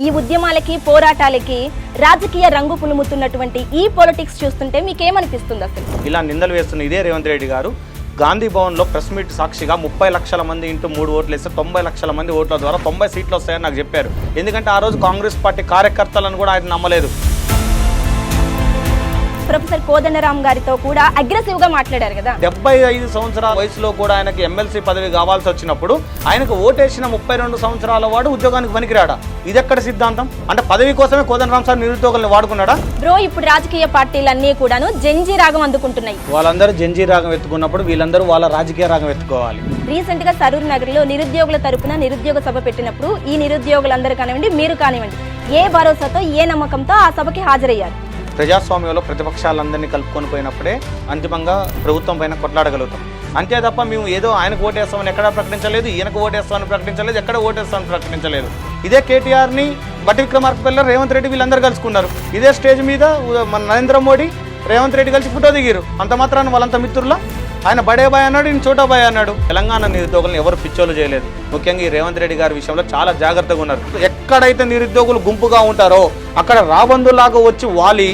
ఈ ఉద్యమాలకి పోరాటాలకి రాజకీయ రంగు పులుముతున్నటువంటి ఈ పొలిటిక్స్ చూస్తుంటే మీకేమనిపిస్తుంది అసలు? ఇలా నిందలు వేస్తున్న ఇదే రేవంత్ రెడ్డి గారు గాంధీ భవన్లో ప్రెస్ మీట్ సాక్షిగా 30 లక్షల మంది ఇంటూ 3 ఓట్లు వేస్తే 90 లక్షల మంది ఓట్ల ద్వారా 90 సీట్లు వస్తాయని నాకు చెప్పారు. ఎందుకంటే ఆ రోజు కాంగ్రెస్ పార్టీ కార్యకర్తలను కూడా ఆయన నమ్మలేదు. ప్రొఫెసర్ కోదండరామ్ గారితో కూడా అగ్రెసివ్ గా మాట్లాడారు కదా. 75 సంవత్సరాల వయసులో కూడా ఆయనకి ఎమ్మెల్సీ పదవి కావాల్సి వచ్చినప్పుడు ఆయనకు ఓటేసిన 32 సంవత్సరాల వాడు ఉద్యోగానికి పనికిరాడా? ఇదెక్కడ సిద్ధాంతం? అంటే పదవి కోసమే కోదండరామ్ సార్ నిరుద్యోగులను వాడుకున్నాడా? బ్రో, ఇప్పుడు రాజకీయ పార్టీలన్నీ కూడాను జంజీ రాగం అందుకుంటున్నాయి. వాళ్ళందరూ జంజీ రాగం ఎత్తుకున్నప్పుడు వీళ్ళందరూ వాళ్ళ రాజకీయ రాగం ఎత్తుకోవాలి. రీసెంట్ గా సరూర్ నగర్ లో నిరుద్యోగుల తరపున నిరుద్యోగ సభ పెట్టినప్పుడు ఈ నిరుద్యోగులందరూ కానివ్వండి, మీరు కానివ్వండి, ఏ భరోసాతో ఏ నమ్మకంతో ఆ సభకి హాజరయ్యారు? ప్రజాస్వామ్యంలో ప్రతిపక్షాలందరినీ కలుపుకొని పోయినప్పుడే అంతిమంగా ప్రభుత్వం పైన కొట్లాడగలుగుతాం. అంతే తప్ప మేము ఏదో ఆయనకు ఓటేస్తామని ఎక్కడా ప్రకటించలేదు, ఈయనకు ఓటేస్తామని ప్రకటించలేదు, ఎక్కడ ఓటేస్తామని ప్రకటించలేదు. ఇదే కేటీఆర్ని, బట్టి విక్రమార్క, రేవంత్ రెడ్డి వీళ్ళందరూ కలుసుకున్నారు. ఇదే స్టేజ్ మీద మన నరేంద్ర మోడీ, రేవంత్ రెడ్డి కలిసి ఫోటో దిగారు. అంత మాత్రాన్ని వాళ్ళంతా మిత్రుల. ఆయన బడే బాయ్ అన్నాడు, ఈయన చోటా బాయ్ అన్నాడు. తెలంగాణ నిరుద్యోగులను ఎవరు పిచ్చోలు చేయలేదు. ముఖ్యంగా ఈ రేవంత్ రెడ్డి గారి విషయంలో చాలా జాగ్రత్తగా ఉన్నారు. ఎక్కడైతే నిరుద్యోగులు గుంపుగా ఉంటారో అక్కడ రాబందులాగా వచ్చి వాలి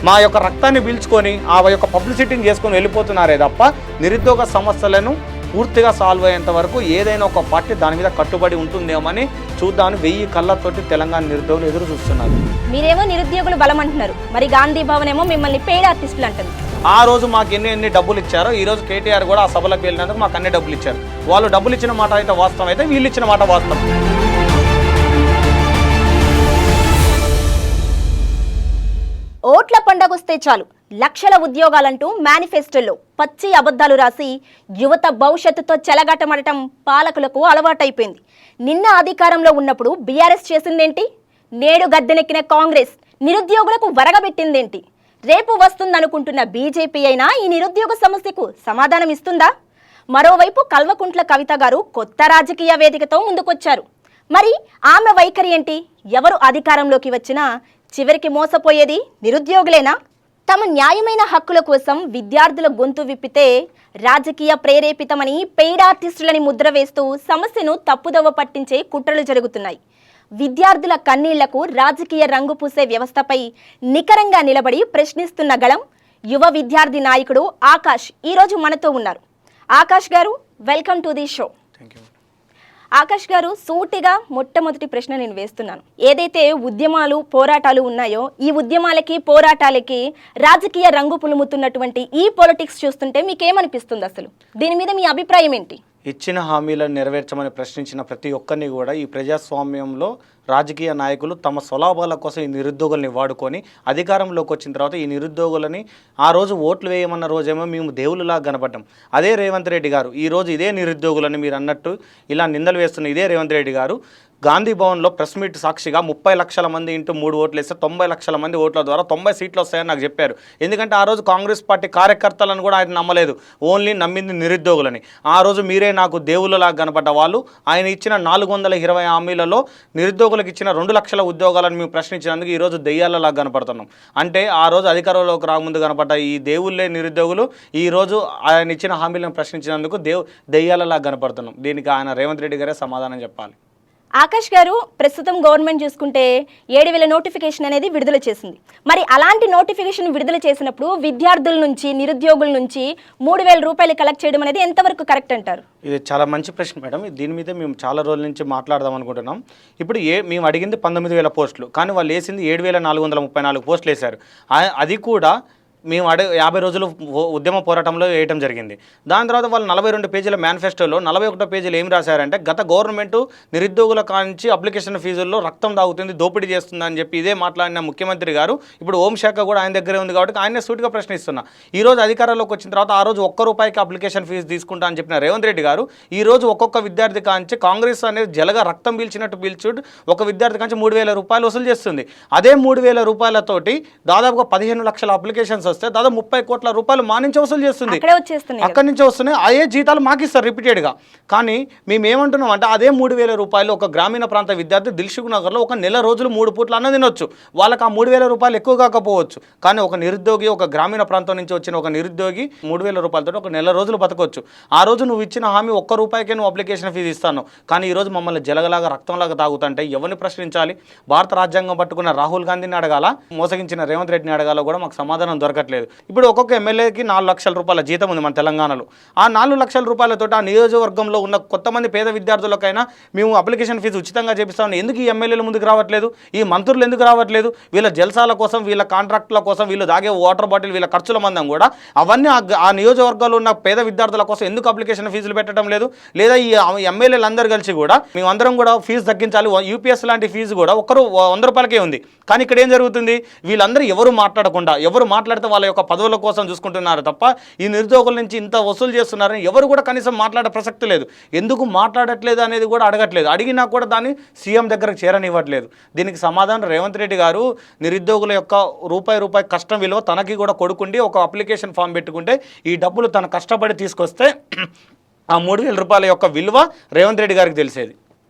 మా యొక్క రక్తాన్ని పీల్చుకొని ఆ యొక్క పబ్లిసిటీని చేసుకొని వెళ్ళిపోతున్నారే తప్ప నిరుద్యోగ సమస్యలను పూర్తిగా సాల్వ్ అయ్యేంత వరకు ఏదైనా ఒక పార్టీ దాని మీద కట్టుబడి ఉంటుందేమని చూద్దామని 1000 కళ్ళతోటి తెలంగాణ నిరుద్యోగులు ఎదురు చూస్తున్నారు. మీరేమో నిరుద్యోగులు బలం అంటున్నారు, మరి గాంధీ భవన్ ఏమో మిమ్మల్ని పెయిడ్ ఆర్టిస్టులు అంటారు. ఆ రోజు మాకు ఎన్ని డబ్బులు ఇచ్చారో ఈ రోజు కేటీఆర్ కూడా ఆ సభలకు వెళ్ళినందుకు మాకు అన్ని డబ్బులు ఇచ్చారు. వాళ్ళు డబ్బులు ఇచ్చిన మాట అయితే వాస్తవం, అయితే వీళ్ళు ఇచ్చిన మాట వాస్తవం. ఓట్ల పండగొస్తే చాలు లక్షల ఉద్యోగాలంటూ మేనిఫెస్టోలో పచ్చి అబద్ధాలు రాసి యువత భవిష్యత్తుతో చెలగాటమడటం పాలకులకు అలవాటైపోయింది. నిన్న అధికారంలో ఉన్నప్పుడు బీఆర్ఎస్ చేసిందేంటి? నేడు గద్దెనెక్కిన కాంగ్రెస్ నిరుద్యోగులకు వరగబెట్టిందేంటి? రేపు వస్తుందనుకుంటున్న బీజేపీ అయినా ఈ నిరుద్యోగ సమస్యకు సమాధానం ఇస్తుందా? మరోవైపు కల్వకుంట్ల కవిత గారు కొత్త రాజకీయ వేదికతో ముందుకొచ్చారు. మరి ఆమె వైఖరి ఏంటి? ఎవరు అధికారంలోకి వచ్చినా చివరికి మోసపోయేది నిరుద్యోగులేనా? తమ న్యాయమైన హక్కుల కోసం విద్యార్థుల గొంతు విప్పితే రాజకీయ ప్రేరేపితమని పెయిడ్ ఆర్టిస్టులని ముద్ర వేస్తూ సమస్యను తప్పుదోవ పట్టించే కుట్రలు జరుగుతున్నాయి. విద్యార్థుల కన్నీళ్లకు రాజకీయ రంగు పూసే వ్యవస్థపై నికరంగా నిలబడి ప్రశ్నిస్తున్న గళం యువ విద్యార్థి నాయకుడు ఆకాష్ ఈరోజు మనతో ఉన్నారు. ఆకాష్ గారు, welcome to the show. Akash గారు, సూటిగా మొట్టమొదటి ప్రశ్న నేను వేస్తున్నాను. ఏదైతే ఉద్యమాలు పోరాటాలు ఉన్నాయో ఈ ఉద్యమాలకి పోరాటాలకి రాజకీయ రంగు పులుముతున్నటువంటి ఈ పొలిటిక్స్ చూస్తుంటే మీకేమనిపిస్తుంది అసలు? దీని మీద మీ అభిప్రాయం ఏంటి? ఇచ్చిన హామీలను నెరవేర్చమని ప్రశ్నించిన ప్రతి ఒక్కరిని కూడా ఈ ప్రజాస్వామ్యంలో రాజకీయ నాయకులు తమ స్వలాభాల కోసం ఈ నిరుద్యోగుల్ని వాడుకొని అధికారంలోకి వచ్చిన తర్వాత ఈ నిరుద్యోగులని ఆ రోజు ఓట్లు వేయమన్న రోజేమో మేము దేవుళ్ళలాగా కనపడ్డాం. అదే రేవంత్ రెడ్డి గారు ఈరోజు ఇదే నిరుద్యోగులని మీరు అన్నట్టు ఇలా నిందలు వేస్తున్న ఇదే రేవంత్ రెడ్డి గారు గాంధీ భవన్లో ప్రెస్ మీట్ సాక్షిగా 30 లక్షల మంది ఇంటూ 3 ఓట్లు వేస్తే 90 లక్షల మంది ఓట్ల ద్వారా 90 సీట్లు వస్తాయని నాకు చెప్పారు. ఎందుకంటే ఆ రోజు కాంగ్రెస్ పార్టీ కార్యకర్తలను కూడా ఆయన నమ్మలేదు, ఓన్లీ నమ్మింది నిరుద్యోగులని. ఆ రోజు మీరే నాకు దేవుళ్ళలాగా కనపడ్డ వాళ్ళు. ఆయన ఇచ్చిన 420 హామీలలో నిరుద్యోగులకు ఇచ్చిన 2 లక్షల ఉద్యోగాలను మేము ప్రశ్నించినందుకు ఈరోజు దెయ్యాలలాగా కనపడుతున్నాం. అంటే ఆ రోజు అధికారంలోకి రాకముందు కనపడ్డ ఈ దేవుళ్ళే నిరుద్యోగులు ఈరోజు ఆయన ఇచ్చిన హామీలను ప్రశ్నించినందుకు దెయ్యాలలాగా కనపడుతున్నాం. దీనికి ఆయన రేవంత్ రెడ్డి గారే సమాధానం చెప్పాలి. ఆకాష్ గారు, ప్రస్తుతం గవర్నమెంట్ చూసుకుంటే 7,000 నోటిఫికేషన్ అనేది విడుదల చేసింది. మరి అలాంటి నోటిఫికేషన్ విడుదల చేసినప్పుడు విద్యార్థుల నుంచి నిరుద్యోగుల నుంచి 3,000 రూపాయలు కలెక్ట్ చేయడం అనేది ఎంతవరకు కరెక్ట్ అంటారు? ఇది చాలా మంచి ప్రశ్న మేడం. దీని మీద మేము చాలా రోజుల నుంచి మాట్లాడదాం అనుకుంటున్నాం. ఇప్పుడు మేము అడిగింది 19,000 పోస్టులు, కానీ వాళ్ళు వేసింది 7,434 పోస్టులు వేశారు. అది కూడా మేము 50 రోజులు ఉద్యమ పోరాటంలో వేయటం జరిగింది. దాని తర్వాత వాళ్ళు 42 పేజీల మేనిఫెస్టోలో 41 పేజీలు ఏం రాశారంటే గత గవర్నమెంట్ నిరుద్యోగుల కాంచి అప్లికేషన్ ఫీజుల్లో రక్తం తాగుతుంది, దోపిడీ చేస్తుంది అని చెప్పి ఇదే మాట్లాడిన ముఖ్యమంత్రి గారు ఇప్పుడు హోంశాఖ కూడా ఆయన దగ్గరే ఉంది కాబట్టి ఆయనే సూటిగా ప్రశ్నిస్తున్నా. ఈ రోజు అధికారంలోకి వచ్చిన తర్వాత ఆ రోజు ₹1 అప్లికేషన్ ఫీజు తీసుకుంటా అని చెప్పిన రేవంత్ రెడ్డి గారు ఈ రోజు ఒక్కొక్క విద్యార్థి కాంచి కాంగ్రెస్ అనేది జలగా రక్తం పీల్చినట్టు పీల్చుడు ఒక విద్యార్థి కాంచి ₹3,000 వసూలు చేస్తుంది. అదే ₹3,000 దాదాపుగా 15 లక్షల అప్లికేషన్స్ వస్తే దాదాపు 30 కోట్ల రూపాయలు మా నుంచి వసూలు చేస్తుంది. అక్కడే వచ్చేస్తున్నాయి అక్కడి నుంచి వస్తున్నాయి. అదే జీతాలు మాకు ఇస్తారు రిపీటెడ్గా. కానీ మేము ఏమంటున్నాం అంటే అదే 3,000 రూపాయలు ఒక గ్రామీణ ప్రాంత విద్యార్థి దిల్సుఖ్ నగర్లో ఒక నెల రోజులు 3 పూట్ల అన్న తినొచ్చు. వాళ్ళకి ఆ 3,000 రూపాయలు ఎక్కువ కాకపోవచ్చు. కానీ ఒక నిరుద్యోగి, ఒక గ్రామీణ ప్రాంతం నుంచి వచ్చిన ఒక నిరుద్యోగి 3,000 రూపాయలతో ఒక నెల రోజులు బతకొచ్చు. ఆ రోజు నువ్వు ఇచ్చిన హామీ ₹1 నువ్వు అప్లికేషన్ ఫీజు ఇస్తాను. కానీ ఈరోజు మమ్మల్ని జలగలాగా రక్తంలాగా తాగుతుంటే ఎవరిని ప్రశ్నించాలి? భారత రాజ్యాంగం పట్టుకున్న రాహుల్ గాంధీని అడగాల, మోసగించిన రేవంత్ రెడ్డిని అడగాలో కూడా మాకు సమాధానం దొరకట్లేదు. ఇప్పుడు ఒక్కొక్క ఎమ్మెల్యేకి 4 లక్షల రూపాయల జీతం ఉంది మన తెలంగాణలో. ఆ 4 లక్షల రూపాయలతో ఆ నియోజకవర్గంలో ఉన్న కొంతమంది పేద విద్యార్థులకైనా మేము అప్లికేషన్ ఫీజు ఉచితంగా చేపిస్తామని ఎందుకు ఈ ఎమ్మెల్యేలు ముందుకు రావట్లేదు? ఈ మంత్రులు ఎందుకు రావట్లేదు? వీళ్ళ జల్సాల కోసం, వీళ్ళ కాంట్రాక్టుల కోసం, వీళ్ళు దాగే వాటర్ బాటిల్, వీళ్ళ ఖర్చుల మందం కూడా అవన్నీ ఆ నియోజకవర్గాల్లో ఉన్న పేద విద్యార్థుల కోసం ఎందుకు అప్లికేషన్ ఫీజులు పెట్టడం లేదు? లేదా ఈ ఎమ్మెల్యేలు అందరూ కలిసి కూడా మేమందరం కూడా ఫీజు తగ్గించాలి, యూపీఎస్ లాంటి ఫీజు కూడా ఒక్కరు ₹100కే ఉంది. కానీ ఇక్కడ ఏం జరుగుతుంది? వీళ్ళందరూ ఎవరు మాట్లాడకుండా, ఎవరు మాట్లాడితే వాళ్ళ యొక్క పదవుల కోసం చూసుకుంటున్నారు తప్ప ఈ నిరుద్యోగుల నుంచి ఇంత వసూలు చేస్తున్నారని ఎవరు కూడా కనీసం మాట్లాడే ప్రసక్తి లేదు. ఎందుకు మాట్లాడట్లేదు అనేది కూడా అడగట్లేదు. అడిగినా కూడా దాన్ని సీఎం దగ్గరకు చేరనివ్వట్లేదు. దీనికి సమాధానం రేవంత్ రెడ్డి గారు నిరుద్యోగుల యొక్క రూపాయి కష్టం విలువ తనకి కూడా కొడుకుండి ఒక అప్లికేషన్ ఫామ్ పెట్టుకుంటే ఈ డబ్బులు తన కష్టపడి తీసుకొస్తే ఆ 3,000 రూపాయల యొక్క విలువ రేవంత్ రెడ్డి గారికి తెలిసేది.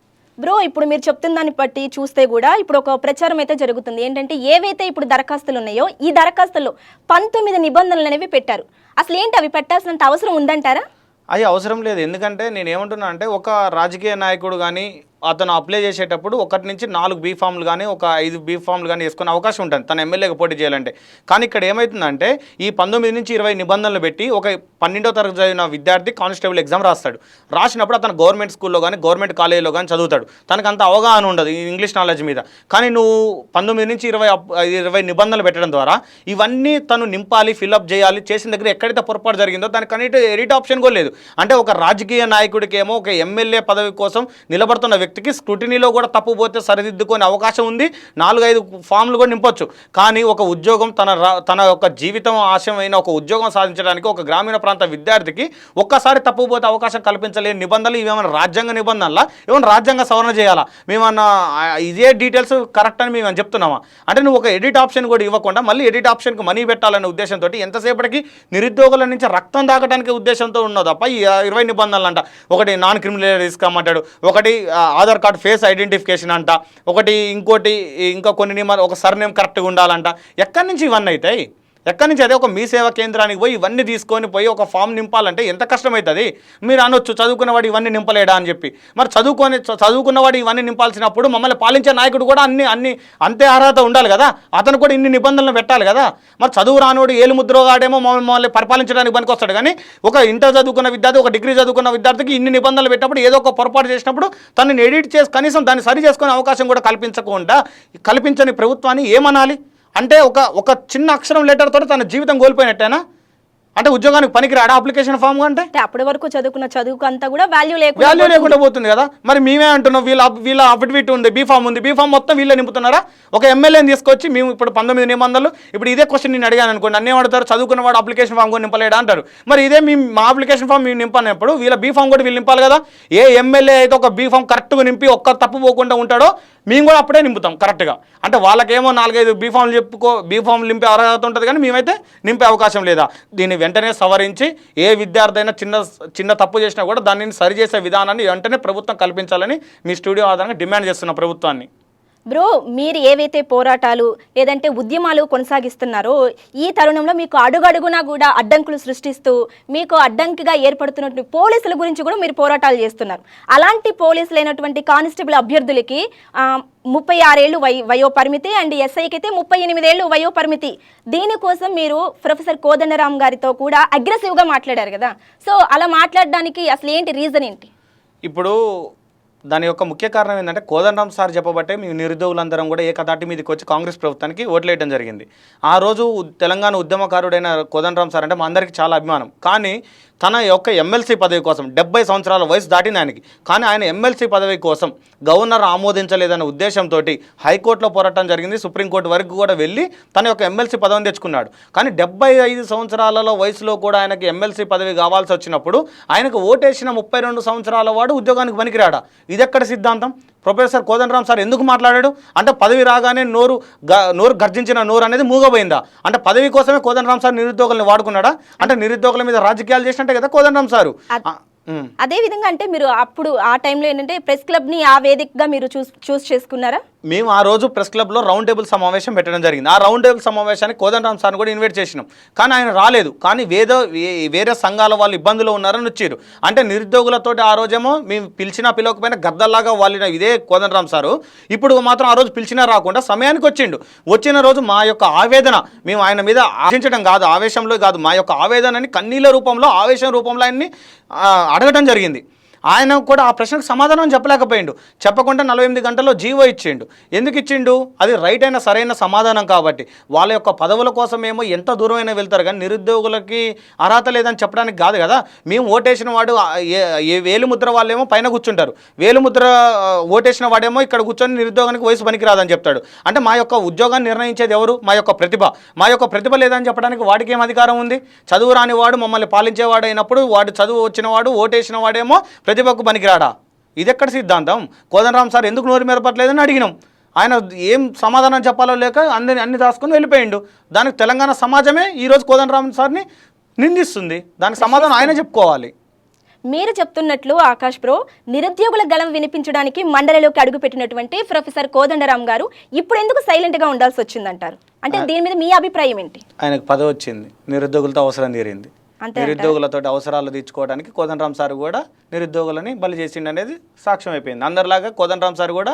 బ్రో, ఇప్పుడు మీరు చెప్తున్న దాన్ని బట్టి చూస్తే కూడా ఇప్పుడు ఒక ప్రచారం అయితే జరుగుతుంది. ఏంటంటే ఏవైతే ఇప్పుడు దరఖాస్తులు ఉన్నాయో ఈ దరఖాస్తుల్లో 19 నిబంధనలు అనేవి పెట్టారు. అసలు ఏంటి అవి పెట్టాల్సినంత అవసరం ఉందంటారా? అవి అవసరం లేదు. ఎందుకంటే నేను ఏమంటున్నా అంటే ఒక రాజకీయ నాయకుడు కానీ అతను అప్లై చేసేటప్పుడు 1 నుంచి 4 బీ ఫామ్లు కానీ ఒక 5 బీ ఫామ్లు కానీ వేసుకునే అవకాశం ఉంటుంది తన ఎమ్మెల్యేగా పోటీ చేయాలంటే. కానీ ఇక్కడ ఏమవుతుందంటే ఈ 19 నుంచి 20 నిబంధనలు పెట్టి ఒక 12వ తరగతి చదివిన విద్యార్థి కానిస్టేబుల్ ఎగ్జామ్ రాస్తాడు. రాసినప్పుడు అతను గవర్నమెంట్ స్కూల్లో కానీ గవర్నమెంట్ కాలేజీలో కానీ చదువుతాడు. తనకు అంత అవగాహన ఉండదు ఇంగ్లీష్ నాలెడ్జ్ మీద. కానీ నువ్వు 19 నుంచి 20 నిబంధనలు పెట్టడం ద్వారా ఇవన్నీ తను నింపాలి, ఫిల్అప్ చేయాలి. చేసిన దగ్గర ఎక్కడైతే పొరపాటు జరిగిందో దానికి కనీసం ఎడిట్ ఆప్షన్ కూడా లేదు. అంటే ఒక రాజకీయ నాయకుడికి ఏమో ఒక ఎమ్మెల్యే పదవి కోసం నిలబడుతున్న వ్యక్తికి స్క్రూటినీలో కూడా తప్పు పోతే సరిదిద్దుకునే అవకాశం ఉంది. 4-5 ఫామ్లు కూడా నింపొచ్చు. కానీ ఒక ఉద్యోగం తన యొక్క జీవితం ఆశయమైన ఒక ఉద్యోగం సాధించడానికి ఒక గ్రామీణ ప్రాంత విద్యార్థికి ఒక్కసారి తప్పు పోతే అవకాశం కల్పించలేని నిబంధనలు ఇవేమైనా రాజ్యాంగ నిబంధనలా? ఏమైనా రాజ్యాంగ సవరణ చేయాలా? మేమన్నా ఇదే డీటెయిల్స్ కరెక్ట్ అని మేము చెప్తున్నామా? అంటే నువ్వు ఒక ఎడిట్ ఆప్షన్ కూడా ఇవ్వకుండా మళ్ళీ ఎడిట్ ఆప్షన్కి మనీ పెట్టాలనే ఉద్దేశంతో ఎంతసేపటికి నిరుద్యోగుల నుంచి రక్తం దాకడానికి ఉద్దేశంతో ఉన్నది తప్ప ఈ 20 నిబంధనలు అంట. ఒకటి నాన్ క్రిమినల్ రిస్క్ అమ్మంటాడు, ఒకటి ఆధార్ కార్డ్ ఫేస్ ఐడెంటిఫికేషన్ అంట, ఒకటి ఇంకా కొన్ని నియమాలు, ఒక సర్నేమ్ కరెక్ట్గా ఉండాలంట. ఎక్కడి నుంచి ఇవన్నీ అవుతాయి? ఎక్కడి నుంచి? అదే ఒక మీ సేవా కేంద్రానికి పోయి ఇవన్నీ తీసుకొని పోయి ఒక ఫామ్ నింపాలంటే ఎంత కష్టమవుతుంది? మీరు అనొచ్చు చదువుకున్నవాడు ఇవన్నీ నింపలేడా అని చెప్పి. మరి చదువుకున్నవాడు ఇవన్నీ నింపాల్సినప్పుడు మమ్మల్ని పాలించే నాయకుడు కూడా అంతే అర్హత ఉండాలి కదా. అతను కూడా ఇన్ని నిబంధనలు పెట్టాలి కదా. మరి చదువు రానోడు ఏలుముద్రగాడేమో మమ్మల్ని పరిపాలించడానికి పనికొస్తాడు. కానీ ఒక ఇంటర్ చదువుకున్న విద్యార్థి, ఒక డిగ్రీ చదువుకున్న విద్యార్థికి ఇన్ని నిబంధనలు పెట్టినప్పుడు ఏదో ఒక పొరపాటు చేసినప్పుడు తనని ఎడిట్ చేసి కనీసం దాన్ని సరి చేసుకునే అవకాశం కూడా కల్పించని ప్రభుత్వాన్ని ఏమనాలి? అంటే ఒక చిన్న అక్షరం లెటర్ తోటి తన జీవితం కోల్పోయినట్టేనా? అంటే ఉద్యోగానికి పనికిరాడా అప్లికేషన్ ఫామ్ అంటే? అప్పటి వరకు చదువుకున్న చదువుకు అంతా కూడా వాల్యూ లేకుండా పోతుంది కదా. మరి మేమే అంటున్నాం వీళ్ళ అఫిడవిట్ ఉంది, బీఫామ్ ఉంది, బీఫామ్ మొత్తం వీళ్ళే నింపుతున్నారా? ఒక ఎమ్మెల్యేని తీసుకొచ్చి మేము ఇప్పుడు 19 నిబంధనలు, ఇప్పుడు ఇదే క్వశ్చన్ నేను అడిగాను అనుకోండి, అన్నీ అడుగుతారు చదువుకున్నవాడు అప్లికేషన్ ఫామ్ కూడా నింపలేడా అంటారు. మరి ఇదే మా అప్లికేషన్ ఫామ్ మేము నింపనప్పుడు వీళ్ళ బీఫామ్ కూడా వీళ్ళు నింపాలి కదా. ఏ ఎమ్మెల్యే అయితే ఒక బీఫామ్ కరెక్ట్గా నింపి ఒక్క తప్పు పోకుండా ఉంటాడో మేము కూడా అప్పుడే నింపుతాం కరెక్ట్గా. అంటే వాళ్ళకేమో 4-5 బీఫామ్లు నింపే అర్హత ఉంటుంది, కానీ మేమైతే నింపే అవకాశం లేదా? దీన్ని వెంటనే సవరించి ఏ విద్యార్థి అయినా చిన్న తప్పు చేసినా కూడా దానిని సరిచేసే విధానాన్ని వెంటనే ప్రభుత్వం కల్పించాలని మీ స్టూడియో ఆధారంగా డిమాండ్ చేస్తున్న ప్రభుత్వాన్ని. బ్రో, మీరు ఏవైతే పోరాటాలు లేదంటే ఉద్యమాలు కొనసాగిస్తున్నారో ఈ తరుణంలో మీకు అడుగడుగునా కూడా అడ్డంకులు సృష్టిస్తూ మీకు అడ్డంకిగా ఏర్పడుతున్నటువంటి పోలీసుల గురించి కూడా మీరు పోరాటాలు చేస్తున్నారు. అలాంటి పోలీసులైనటువంటి కానిస్టేబుల్ అభ్యర్థులకి 36 ఏళ్ళు వయో పరిమితి అండ్ ఎస్ఐకి అయితే 38 ఏళ్ళు వయో పరిమితి. దీనికోసం మీరు ప్రొఫెసర్ కోదండరామ్ గారితో కూడా అగ్రెసివ్గా మాట్లాడారు కదా. సో అలా మాట్లాడడానికి అసలు ఏంటి రీజన్ ఏంటి? ఇప్పుడు దాని యొక్క ముఖ్య కారణం ఏంటంటే కోదండరామ్ సార్ చెప్పబట్టే మేము నిరుద్యోగులందరం కూడా ఏకదాటి మీదకి వచ్చి కాంగ్రెస్ ప్రభుత్వానికి ఓట్లేయడం జరిగింది. ఆ రోజు తెలంగాణ ఉద్యమకారుడైన కోదండరామ్ సార్ అంటే మా అందరికీ చాలా అభిమానం. కానీ తన యొక్క ఎమ్మెల్సీ పదవి కోసం 70 సంవత్సరాల వయసు దాటింది ఆయనకి. కానీ ఆయన ఎమ్మెల్సీ పదవి కోసం గవర్నర్ ఆమోదించలేదన్న ఉద్దేశంతో హైకోర్టులో పోరాటం జరిగింది. సుప్రీంకోర్టు వరకు కూడా వెళ్ళి తన యొక్క ఎమ్మెల్సీ పదవిని తెచ్చుకున్నాడు. కానీ 75 సంవత్సరాలలో వయసులో కూడా ఆయనకి ఎమ్మెల్సీ పదవి కావాల్సి వచ్చినప్పుడు ఆయనకు ఓటేసిన 32 సంవత్సరాల వాడు ఉద్యోగానికి పనికిరాడా? ఇది ఎక్కడ సిద్ధాంతం? ప్రొఫెసర్ కోదండరాం సార్ ఎందుకు మాట్లాడాడు అంటే పదవి రాగానే నోరు గర్జించిన నోరు అనేది మూగపోయిందా? అంటే పదవి కోసమే కోదండరాం సార్ నిరుద్యోగులను వాడుకున్నాడా? అంటే నిరుద్యోగుల మీద రాజకీయాలు చేసినట్టే కదా కోదండరాం సారు. అదే విధంగా అంటే మీరు అప్పుడు ఆ టైంలో ఏంటంటే ప్రెస్ క్లబ్ని ఆ వేదికగా మీరు చూస్ చేసుకున్నారా? మేము ఆ రోజు ప్రెస్ క్లబ్లో రౌండ్ టేబుల్ సమావేశం పెట్టడం జరిగింది. ఆ రౌండ్ టేబుల్ సమావేశానికి కోదండరాం సార్ని కూడా ఇన్వైట్ చేసినాం, కానీ ఆయన రాలేదు. కానీ వేరే సంఘాల వాళ్ళు ఇబ్బందులు ఉన్నారని వచ్చారు. అంటే నిరుద్యోగులతోటి ఆ రోజేమో మేము పిలిచినా పిలవకపోయినా గద్దల్లాగా వాళ్ళిన ఇదే కోదండరాం సారు ఇప్పుడు మాత్రం ఆ రోజు పిలిచినా రాకుండా సమయానికి వచ్చిండు. వచ్చిన రోజు మా యొక్క ఆవేదన మేము ఆయన మీద ఆశించడం కాదు, ఆవేశంలో కాదు, మా యొక్క ఆవేదనని కన్నీళ్ళ రూపంలో ఆవేశం రూపంలో ఆయన్ని అడగటం జరిగింది. ఆయన కూడా ఆ ప్రశ్నకు సమాధానం చెప్పలేకపోయిండు. చెప్పకుండా 48 గంటల్లో జీవో ఇచ్చిండు. ఎందుకు ఇచ్చిండు? అది రైట్ అయిన సరైన సమాధానం కాబట్టి. వాళ్ళ యొక్క పదవుల కోసమేమో ఎంత దూరమైనా వెళ్తారు, కానీ నిరుద్యోగులకి అర్హత లేదని చెప్పడానికి కాదు కదా. మేము ఓటేసిన వాడు వేలుముద్ర వాళ్ళేమో పైన కూర్చుంటారు, వేలుముద్ర ఓటేసిన వాడేమో ఇక్కడ కూర్చొని నిరుద్యోగానికి వయసు పనికిరాదని చెప్తాడు. అంటే మా యొక్క ఉద్యోగాన్ని నిర్ణయించేది ఎవరు? మా యొక్క ప్రతిభ. మా యొక్క ప్రతిభ లేదని చెప్పడానికి వాడికి ఏం అధికారం ఉంది? చదువు రాని వాడు మమ్మల్ని పాలించేవాడు అయినప్పుడు వాడు చదువు వచ్చిన వాడు ఓటేసిన వాడేమో ప్రతిభకు పనికిరాడా? ఇది ఎక్కడ సిద్ధాంతం? కోదండరాం సార్ ఎందుకు నోరు మీద పట్టలేదని అడిగినాం. ఆయన ఏం సమాధానం చెప్పాలో లేక అన్ని దాచుకొని వెళ్ళిపోయిండు. దానికి తెలంగాణ సమాజమే ఈరోజు కోదండరాం సార్ని నిందిస్తుంది. దానికి సమాధానం ఆయన చెప్పుకోవాలి. మీరు చెప్తున్నట్లు ఆకాష్ బ్రో, నిరుద్యోగుల గళం వినిపించడానికి మండలిలోకి అడుగుపెట్టినటువంటి ప్రొఫెసర్ కోదండరాం గారు ఇప్పుడు ఎందుకు సైలెంట్గా ఉండాల్సి వచ్చిందంటారు? అంటే దీని మీద మీ అభిప్రాయం ఏంటి? ఆయనకు పదవి వచ్చింది, నిరుద్యోగులతో అవసరం తీరింది. నిరుద్యోగులతో అవసరాలు తీర్చుకోవడానికి కోదండరాం సార్ కూడా నిరుద్యోగులని బలి చేసిండు అనేది సాక్ష్యం అయిపోయింది. అందరిలాగా కోదండరాం సార్ కూడా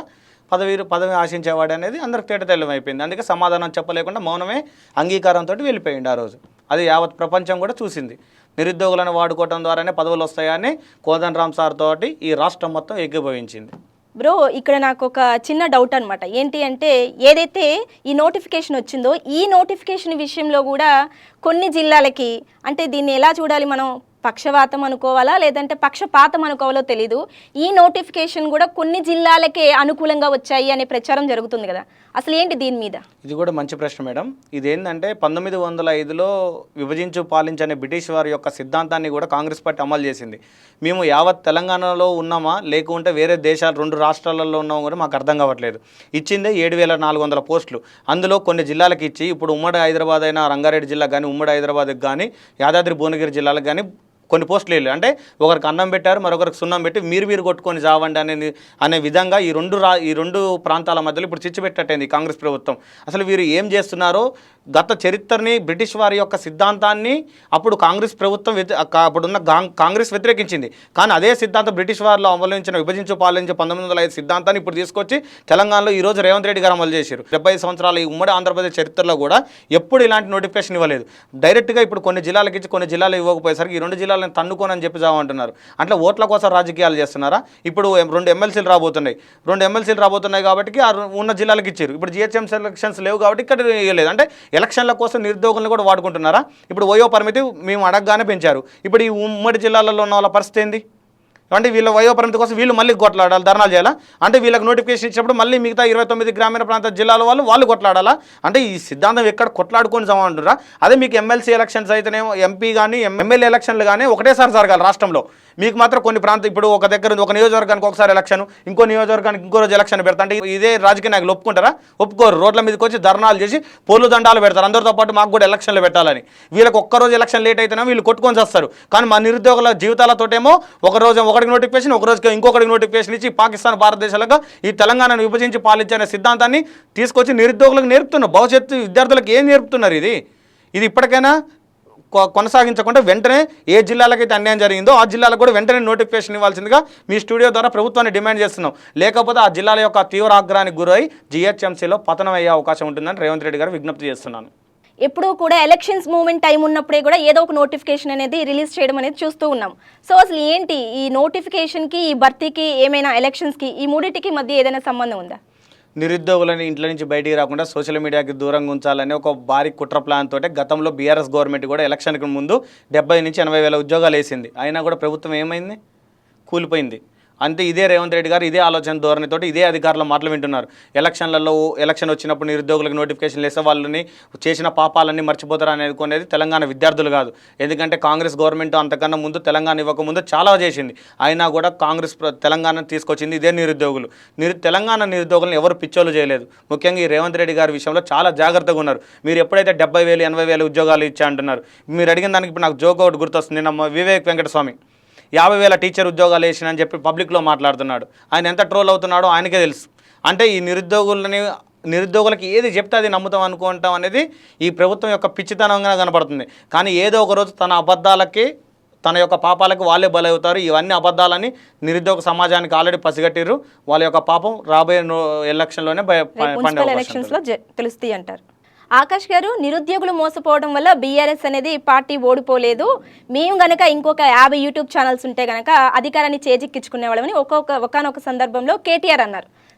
పదవి ఆశించేవాడు అనేది అందరికి తేటతెల్లం అయిపోయింది. అందుకే సమాధానం చెప్పలేకుండా మౌనమే అంగీకారంతో వెళ్ళిపోయింది ఆ రోజు. అది యావత్ ప్రపంచం కూడా చూసింది. నిరుద్యోగులను వాడుకోవడం ద్వారానే పదవులు వస్తాయని కోదండరాం సార్ తోటి ఈ రాష్ట్రం మొత్తం ఏకీభవించింది. బ్రో, ఇక్కడ నాకు ఒక చిన్న డౌట్ అనమాట. ఏంటి అంటే ఏదైతే ఈ నోటిఫికేషన్ వచ్చిందో ఈ నోటిఫికేషన్ విషయంలో కూడా కొన్ని జిల్లాలకి, అంటే దీన్ని ఎలా చూడాలి మనం, పక్షవాతం అనుకోవాలా లేదంటే పక్షపాతం అనుకోవాలో తెలీదు, ఈ నోటిఫికేషన్ కూడా కొన్ని జిల్లాలకే అనుకూలంగా వచ్చాయి అనే ప్రచారం జరుగుతుంది కదా, అసలు ఏంటి దీని మీద? ఇది కూడా మంచి ప్రశ్న మేడం. ఇదేంటంటే 1905లో విభజించు పాలించనే బ్రిటిష్ వారి యొక్క సిద్ధాంతాన్ని కూడా కాంగ్రెస్ పార్టీ అమలు చేసింది. మేము యావత్ తెలంగాణలో ఉన్నామా లేకుంటే వేరే దేశాలు 2 రాష్ట్రాలలో ఉన్నామో కూడా మాకు అర్థం కావట్లేదు. ఇచ్చిందే 7400 పోస్టులు. అందులో కొన్ని జిల్లాలకు ఇచ్చి ఇప్పుడు ఉమ్మడి హైదరాబాద్ అయినా రంగారెడ్డి జిల్లా కానీ ఉమ్మడి హైదరాబాద్కి కానీ యాదాద్రి భువనగిరి జిల్లాలకు కానీ కొన్ని పోస్టులు వెళ్ళి అంటే ఒకరికి అన్నం పెట్టారు, మరొకరికి సున్నం పెట్టి మీరు కొట్టుకొని చావండి అనే విధంగా ఈ రెండు ప్రాంతాల మధ్యలో ఇప్పుడు చిచ్చు పెట్టట్టయింది కాంగ్రెస్ ప్రభుత్వం. అసలు వీరు ఏం చేస్తున్నారో, గత చరిత్రని బ్రిటిష్ వారి యొక్క సిద్ధాంతాన్ని అప్పుడు కాంగ్రెస్ ప్రభుత్వం అప్పుడున్న కాంగ్రెస్ వ్యతిరేకించింది. కానీ అదే సిద్ధాంతం బ్రిటిష్ వారిలో అవలంబించిన విభజించు పాలించే 1905 సిద్ధాంతాన్ని ఇప్పుడు తీసుకొచ్చి తెలంగాణలో ఈరోజు రేవంత్ రెడ్డి గారు అమలు చేశారు. 75 సంవత్సరాల ఈ ఉమ్మడి ఆంధ్రప్రదేశ్ చరిత్రలో కూడా ఎప్పుడు ఇలాంటి నోటిఫికేషన్ ఇవ్వలేదు. డైరెక్ట్గా ఇప్పుడు కొన్ని జిల్లాలకు ఇచ్చి కొన్ని జిల్లాలు ఇవ్వకపోయేసరికి ఈ 2 జిల్లాలను తన్నుకోనని చెప్పి చావంటున్నారు. అంటే ఓట్ల కోసం రాజకీయాలు చేస్తున్నారా? ఇప్పుడు 2 ఎమ్మెల్సీలు రాబోతున్నాయి కాబట్టి ఉన్న జిల్లాలకు ఇచ్చారు. ఇప్పుడు జిహెచ్ఎంసీ ఎలక్షన్స్ లేవు కాబట్టి ఇక్కడ ఇవ్వలేదు. అంటే ఎలక్షన్ల కోసం నిరుద్యోగులను కూడా వాడుకుంటున్నారా? ఇప్పుడు వయో పరిమితి మేము అడగగానే పెంచారు. ఇప్పుడు ఈ ఉమ్మడి జిల్లాలలో ఉన్న వాళ్ళ పరిస్థితి ఏంది? అంటే వీళ్ళ వయో పరిమితి కోసం వీళ్ళు మళ్ళీ కొట్లాడాలి, ధర్నాలు చేయాలా? అంటే వీళ్ళకి నోటిఫికేషన్ ఇచ్చినప్పుడు మళ్ళీ మిగతా 29 గ్రామీణ ప్రాంత జిల్లాల వాళ్ళు కొట్లాడాలా? అంటే ఈ సిద్ధాంతం ఎక్కడ కొట్లాడుకొని జమంటున్నారా? అదే మీకు ఎమ్మెల్సీ ఎలక్షన్స్ అయితేనేమో ఎంపీ కానీ ఎమ్మెల్యే ఎలక్షన్లు కానీ ఒకటేసారి జరగాలి రాష్ట్రంలో. మీకు మాత్రం కొన్ని ప్రాంతం ఇప్పుడు ఒక దగ్గర ఒక నియోజకవర్గానికి ఒకసారి ఎలక్షన్, ఇంకో నియోజకవర్గానికి ఇంకో రోజు ఎలక్షన్ పెడతా అంటే ఇదే రాజకీయ నాయకులు ఒప్పుకుంటారా? ఒప్పుకోరు. రోడ్ల మీదకి వచ్చి ధర్నాలు చేసి పోలు దండాలు పెడతారు. అందరితో పాటు మాకు కూడా ఎలక్షన్లు పెట్టాలని. వీళ్ళకి ఒక్కరోజు ఎలక్షన్ లేట్ అయితేనే వీళ్ళు కొట్టుకొని చేస్తారు. కానీ మా నిరుద్యోగుల జీవితాలతోటేమో ఒకటికి నోటిఫికేషన్, ఒక రోజుకి ఇంకొకటికి నోటిఫికేషన్ ఇచ్చి పాకిస్తాన్ భారతదేశాలుగా ఈ తెలంగాణను విభజించి పాలించే సిద్ధాంతాన్ని తీసుకొచ్చి నిరుద్యోగులకు నేర్పుతున్నారు. భవిష్యత్తు విద్యార్థులకు ఏం నేర్పుతున్నారు? ఇది ఇప్పటికైనా కొనసాగించకుండా వెంటనే ఏ జిల్లాలకైతే అన్యాయం జరిగిందో ఆ జిల్లాలకు కూడా వెంటనే నోటిఫికేషన్ ఇవ్వాల్సిందిగా మీ స్టూడియో ద్వారా ప్రభుత్వాన్ని డిమాండ్ చేస్తున్నాం. లేకపోతే ఆ జిల్లాల యొక్క తీవ్ర ఆగ్రహానికి గురై జిహెచ్ఎంసీలో పతనం అయ్యే అవకాశం ఉంటుందని రేవంత్ రెడ్డి గారు విజ్ఞప్తి చేస్తున్నాను. ఎప్పుడు కూడా ఎలక్షన్స్ మూమెంట్ టైం ఉన్నప్పుడే కూడా ఏదో ఒక నోటిఫికేషన్ అనేది రిలీజ్ చేయడం అనేది చూస్తూ ఉన్నాం. సో అసలు ఏంటి ఈ నోటిఫికేషన్కి, ఈ భర్తీకి, ఏమైనా ఎలక్షన్స్కి, ఈ మూడింటికి మధ్య ఏదైనా సంబంధం ఉందా? నిరుద్యోగులని ఇంట్లో నుంచి బయటికి రాకుండా సోషల్ మీడియాకి దూరంగా ఉంచాలని ఒక భారీ కుట్ర ప్లాన్ తోటే గతంలో బీఆర్ఎస్ గవర్నమెంట్ కూడా ఎలక్షన్కి ముందు 70 నుంచి 80 వేల ఉద్యోగాలు వేసింది. అయినా కూడా ప్రభుత్వం ఏమైంది? కూలిపోయింది. అంతే ఇదే రేవంత్ రెడ్డి గారు ఇదే ఆలోచన ధోరణితోటి ఇదే అధికారుల మాటలు వింటున్నారు. ఎలక్షన్ వచ్చినప్పుడు నిరుద్యోగులకు నోటిఫికేషన్ వేసే వాళ్ళని చేసిన పాపాలన్నీ మర్చిపోతారు అనేది తెలంగాణ విద్యార్థులు కాదు. ఎందుకంటే కాంగ్రెస్ గవర్నమెంట్ అంతకన్నా ముందు తెలంగాణ ఇవ్వకముందు చాలా చేసింది. అయినా కూడా కాంగ్రెస్ తెలంగాణను తీసుకొచ్చింది ఇదే నిరుద్యోగులు. తెలంగాణ నిరుద్యోగులను ఎవరు పిచ్చోలు చేయలేదు. ముఖ్యంగా ఈ రేవంత్ రెడ్డి గారి విషయంలో చాలా జాగ్రత్తగా ఉన్నారు. మీరు ఎప్పుడైతే 70,000 80,000 ఉద్యోగాలు ఇచ్చా అంటున్నారు, మీరు అడిగిన దానికి ఇప్పుడు నాకు జోక్ ఒకటి గుర్తొస్తుంది. నిన్న వివేక్ వెంకటస్వామి 50,000 టీచర్ ఉద్యోగాలు వేసినని చెప్పి పబ్లిక్లో మాట్లాడుతున్నాడు. ఆయన ఎంత ట్రోల్ అవుతున్నాడో ఆయనకే తెలుసు. అంటే ఈ నిరుద్యోగులకి ఏది చెప్తే అది నమ్ముతాం అనుకుంటాం అనేది ఈ ప్రభుత్వం యొక్క పిచ్చితనంగా కనపడుతుంది. కానీ ఏదో ఒక రోజు తన అబద్ధాలకి తన యొక్క పాపాలకు వాళ్ళే బలవుతారు. ఇవన్నీ అబద్ధాలని నిరుద్యోగ సమాజానికి ఆల్రెడీ పసిగట్టిర్రు. వాళ్ళ యొక్క పాపం రాబోయే ఎలక్షన్లోనే ఎలక్షన్స్లో తెలుస్తాయి అంటారు. ఆకాష్ గారు, నిరుద్యోగులు మోసపోవడం వల్ల బీఆర్ఎస్ అనేది పార్టీ ఓడిపోలేదు, మేము గనక ఇంకొక 50 యూట్యూబ్ ఛానల్స్ ఉంటే గనక అధికారాన్ని చేజిక్కించుకునేవాళ్ళమని ఒకానొక సందర్భంలో కేటీఆర్ అన్నారు.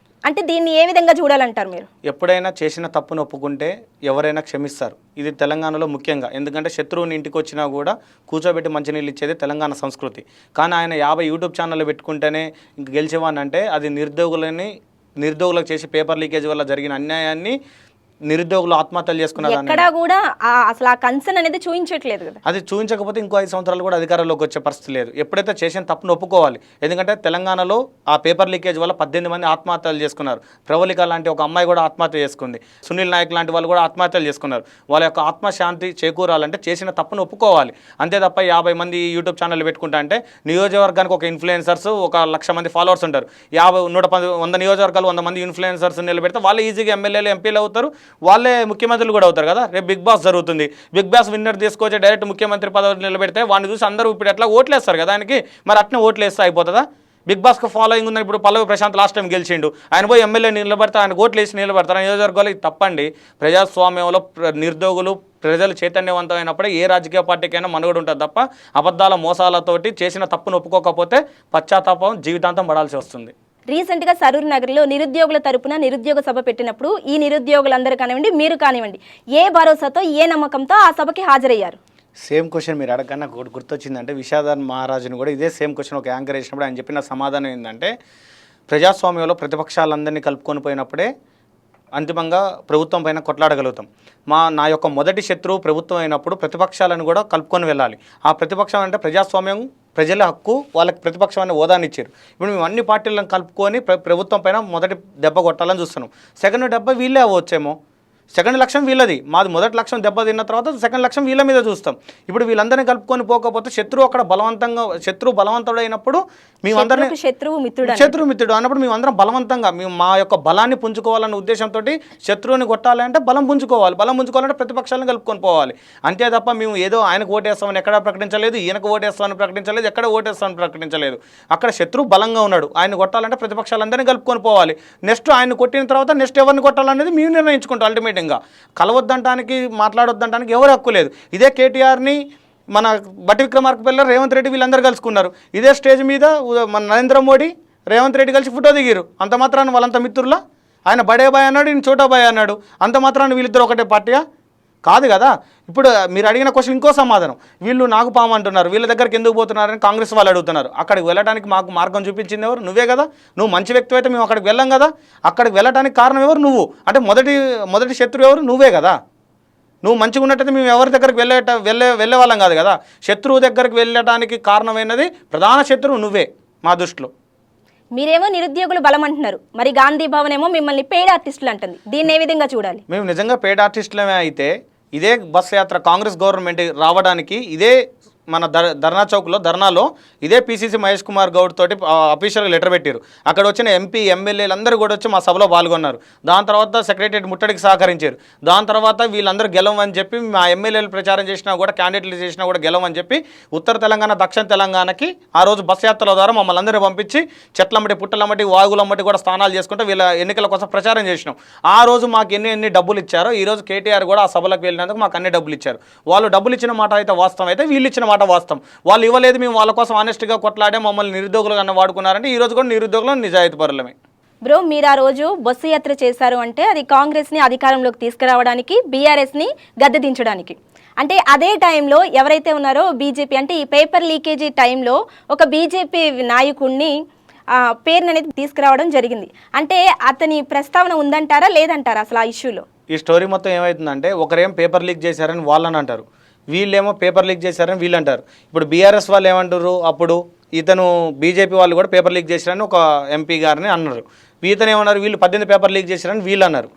అంటే దీన్ని ఏ విధంగా చూడాలంటారు మీరు? ఎప్పుడైనా చేసిన తప్పును ఒప్పుకుంటే ఎవరైనా క్షమిస్తారు. ఇది తెలంగాణలో ముఖ్యంగా. ఎందుకంటే శత్రువుని ఇంటికి వచ్చినా కూడా కూర్చోబెట్టి మంచినీళ్ళు ఇచ్చేది తెలంగాణ సంస్కృతి. కానీ ఆయన 50 యూట్యూబ్ ఛానళ్ళు పెట్టుకుంటేనే ఇంక గెలిచేవాడిని అంటే అది నిరుద్యోగులకు చేసి పేపర్ లీకేజ్ వల్ల జరిగిన అన్యాయాన్ని నిరుద్యోగులు ఆత్మహత్యలు చేసుకున్నారు. ఎక్కడా కూడా అసలు ఆ కన్సర్న్ అనేది చూపించట్లేదు కదా. అది చూపించకపోతే ఇంకో 5 సంవత్సరాలు కూడా అధికారంలోకి వచ్చే పరిస్థితి లేదు. ఎప్పుడైతే చేసిన తప్పును ఒప్పుకోవాలి. ఎందుకంటే తెలంగాణలో ఆ పేపర్ లీకేజ్ వల్ల 18 మంది ఆత్మహత్యలు చేసుకున్నారు. ప్రవళిక లాంటి ఒక అమ్మాయి కూడా ఆత్మహత్య చేసుకుంది. సునీల్ నాయక్ లాంటి వాళ్ళు కూడా ఆత్మహత్యలు చేసుకున్నారు. వాళ్ళ యొక్క ఆత్మశాంతి చేకూరాలంటే చేసిన తప్పును ఒప్పుకోవాలి. అంతే తప్ప 50 మంది యూట్యూబ్ ఛానల్ పెట్టుకుంటా అంటే నియోజకవర్గానికి ఒక ఇన్ఫ్లుయెన్సర్స్ 1,00,000 మంది ఫాలోవర్స్ ఉంటారు. 100 నియోజకవర్గాలు 100 మంది ఇన్ఫ్లుయెన్సర్స్ నిలబెడితే వాళ్ళు ఈజీగా ఎమ్మెల్యేలు ఎంపీలు అవుతారు. వాళ్ళే ముఖ్యమంత్రులు కూడా అవుతారు కదా. రేపు బిగ్ బాస్ జరుగుతుంది. బిగ్ బాస్ విన్నర్ తీసుకొచ్చి డైరెక్ట్ ముఖ్యమంత్రి పదవి నిలబెడితే వాడిని చూసి అందరూ ఇప్పుడు ఎట్లా ఓట్లేస్తారు కదా ఆయనకి. మరి అట్నే ఓట్లేస్తే అయిపోతుందా? బిగ్ బాస్కి ఫాలోయింగ్ ఉందని ఇప్పుడు పల్లవి ప్రశాంత్ లాస్ట్ టైం గెలిచిండు. ఆయన పోయి ఎమ్మెల్యే నిలబెడతా, ఆయన ఓట్లు వేసి నిలబెడతారు నియోజకవర్గాలు. ఇది తప్పండి. ప్రజాస్వామ్యంలో నిరుద్యోగులు ప్రజలు చైతన్యవంతమైనప్పుడే ఏ రాజకీయ పార్టీకైనా మనుగడ ఉంటుంది తప్ప అబద్ధాల మోసాలతోటి చేసిన తప్పును ఒప్పుకోకపోతే పశ్చాత్తాపం జీవితాంతం పడాల్సి వస్తుంది. రీసెంట్గా సరూర్ నగర్లో నిరుద్యోగుల తరపున నిరుద్యోగ సభ పెట్టినప్పుడు ఈ నిరుద్యోగులందరూ కానివ్వండి, మీరు కానివ్వండి, ఏ భరోసాతో ఏ నమ్మకంతో ఆ సభకి హాజరయ్యారు? సేమ్ క్వశ్చన్ మీరు అడగన్నా ఒకటి గుర్తొచ్చిందంటే విషాదర్ మహారాజుని కూడా ఇదే సేమ్ క్వశ్చన్ ఒక యాంకర్ వేసినప్పుడు ఆయన చెప్పిన సమాధానం ఏంటంటే ప్రజాస్వామ్యంలో ప్రతిపక్షాలందరినీ కలుపుకొని పోయినప్పుడే అంతిమంగా ప్రభుత్వం పైన కొట్లాడగలుగుతాం. నా యొక్క మొదటి శత్రువు ప్రభుత్వం అయినప్పుడు ప్రతిపక్షాలను కూడా కలుపుకొని వెళ్ళాలి. ఆ ప్రతిపక్షం అంటే ప్రజాస్వామ్యం, ప్రజల హక్కు, వాళ్ళకి ప్రతిపక్షం అనే హోదాని ఇచ్చారు. ఇప్పుడు మేము అన్ని పార్టీలను కలుపుకొని ప్రభుత్వం పైన మొదటి దెబ్బ కొట్టాలని చూస్తున్నాం. సెకండ్ దెబ్బ వీళ్ళే అవ్వచ్చేమో. సెకండ్ లక్ష్యం వీళ్ళది, మాది మొదటి లక్ష్యం దెబ్బతిన్న తర్వాత సెకండ్ లక్ష్యం వీళ్ళ మీద చూస్తాం. ఇప్పుడు వీళ్ళందరినీ కలుపుకొని పోకపోతే శత్రువు బలవంతుడైనప్పుడు మేమందరినీ శత్రువు మిత్రుడు అన్నప్పుడు మేమందరం బలవంతంగా మా యొక్క బలాన్ని పుంజుకోవాలన్న ఉద్దేశంతో శత్రువుని కొట్టాలంటే బలం పుంజుకోవాలంటే ప్రతిపక్షాలను కలుపుకొని పోవాలి. అంతే తప్ప మేము ఏదో ఆయనకు ఓటేస్తామని ఎక్కడ ప్రకటించలేదు, ఈయనకు ఓటేస్తామని ప్రకటించలేదు, ఎక్కడ ఓటేస్తామని ప్రకటించలేదు. అక్కడ శత్రువు బలంగా ఉన్నాడు, ఆయన కొట్టాలంటే ప్రతిపక్షాలందరినీ కలుపుకొని పోవాలి. నెక్స్ట్ ఆయన కొట్టిన తర్వాత నెక్స్ట్ ఎవరిని కొట్టాలనేది మేము నిర్ణయించుకుంటాం. అల్టిమేట్ కలవద్దంటానికి మాట్లాడొద్దంటానికి ఎవరు హక్కు లేదు. ఇదే కేటీఆర్ని మన బట్టి విక్రమార్కపల్లి రేవంత్ రెడ్డి వీళ్ళందరూ కలుసుకున్నారు. ఇదే స్టేజ్ మీద మన నరేంద్ర మోడీ రేవంత్ రెడ్డి కలిసి ఫోటో దిగారు. అంత మాత్రాన్ని వాళ్ళంతా మిత్రులా? ఆయన బడే బాయ్ అన్నాడు, ఈయన చోటా బాయ్ అన్నాడు. అంత మాత్రాన్ని వీళ్ళిద్దరు ఒకటే పార్టీయా? కాదు కదా. ఇప్పుడు మీరు అడిగిన క్వశ్చన్ ఇంకో సమాధానం. వీళ్ళు నాకు పాము అంటున్నారు, వీళ్ళ దగ్గరికి ఎందుకు పోతున్నారని కాంగ్రెస్ వాళ్ళు అడుగుతున్నారు. అక్కడికి వెళ్ళడానికి మాకు మార్గం చూపించింది ఎవరు? నువ్వే కదా. నువ్వు మంచి వ్యక్తి అయితే మేము అక్కడికి వెళ్ళాం కదా. అక్కడికి వెళ్ళడానికి కారణం ఎవరు? నువ్వు. అంటే మొదటి శత్రువు ఎవరు? నువ్వే కదా. నువ్వు మంచిగా ఉన్నట్టయితే మేము ఎవరి దగ్గరికి వెళ్ళే వాళ్ళం కాదు కదా. శత్రువు దగ్గరికి వెళ్ళడానికి కారణమైనది ప్రధాన శత్రువు నువ్వే మా దృష్టిలో. మీరేమో నిరుద్యోగులు బలం అంటున్నారు, మరి గాంధీ భవన్ ఏమో మిమ్మల్ని పెయిడ్ ఆర్టిస్టులు అంటుంది. దీన్ని ఏ విధంగా చూడాలి? మేము నిజంగా పెయిడ్ ఆర్టిస్టులమే అయితే ఇదే బస్ యాత్ర కాంగ్రెస్ గవర్నమెంట్ రావడానికి ఇదే మన ధర్నా చౌక్లో ధర్నాలో ఇదే పీసీసీ మహేష్ కుమార్ గౌడ్ తోటి అఫీషియల్గా లెటర్ పెట్టారు. అక్కడ వచ్చిన ఎంపీ ఎమ్మెల్యేలు అందరూ కూడా వచ్చి మా సభలో పాల్గొన్నారు. దాని తర్వాత సెక్రటరియట్ ముట్టడికి సహకరించారు. దాని తర్వాత వీళ్ళందరూ గెలవని చెప్పి మా ఎమ్మెల్యేలు ప్రచారం చేసినా కూడా క్యాండిడేట్లు చేసినా కూడా గెలవని చెప్పి ఉత్తర తెలంగాణ దక్షిణ తెలంగాణకి ఆ రోజు బస్ యాత్రల ద్వారా మమ్మల్ని అందరూ పంపించి చెట్లమ్మటి పుట్టలమ్మటి వాగులమ్మటి కూడా స్నానాలు చేసుకుంటే వీళ్ళ ఎన్నికల కోసం ప్రచారం చేసినాం. ఆ రోజు మాకు ఎన్ని డబ్బులు ఇచ్చారో ఈ రోజు కేటీఆర్ కూడా ఆ సభలకు వెళ్ళినందుకు మాకు అన్ని డబ్బులు ఇచ్చారు. వాళ్ళు డబ్బులు ఇచ్చిన మాట అయితే వాస్తవం అయితే వీళ్ళు ఇచ్చిన మాట వాస్తవం. వాళ్ళు ఇవ్వలేదు, మేము వాళ్ళ కోసం ఆనెస్ట్గా కొట్లాడే మమ్మల్ని నిరుద్యోగులుగా వాడుకున్నారంటే ఈ రోజు కూడా నిరుద్యోగులు నిజాయితీ పరులమే. బ్రో, మీరు ఆ రోజు బస్సు యాత్ర చేశారు అంటే అది కాంగ్రెస్ని అధికారంలోకి తీసుకురావడానికి, బీఆర్ఎస్ని గద్దె దించడానికి. అంటే అదే టైంలో ఎవరైతే ఉన్నారో బీజేపీ, అంటే ఈ పేపర్ లీకేజీ టైంలో ఒక బీజేపీ నాయకుడిని పేరుని అనేది తీసుకురావడం జరిగింది. అంటే అతని ప్రస్తావన ఉందంటారా లేదంటారా అసలు ఆ ఇష్యూలో? ఈ స్టోరీ మొత్తం ఏమవుతుందంటే ఒకరేం పేపర్ లీక్ చేశారని వాళ్ళని అంటారు, వీళ్ళేమో పేపర్ లీక్ చేశారని వీళ్ళు అంటారు. ఇప్పుడు బీఆర్ఎస్ వాళ్ళు ఏమంటారు, అప్పుడు ఇతను బీజేపీ వాళ్ళు కూడా పేపర్ లీక్ చేశారని ఒక ఎంపీ గారిని అన్నారు. ఇతను ఏమన్నారు, వీళ్ళు 18 పేపర్ లీక్ చేశారని వీళ్ళు అన్నారు.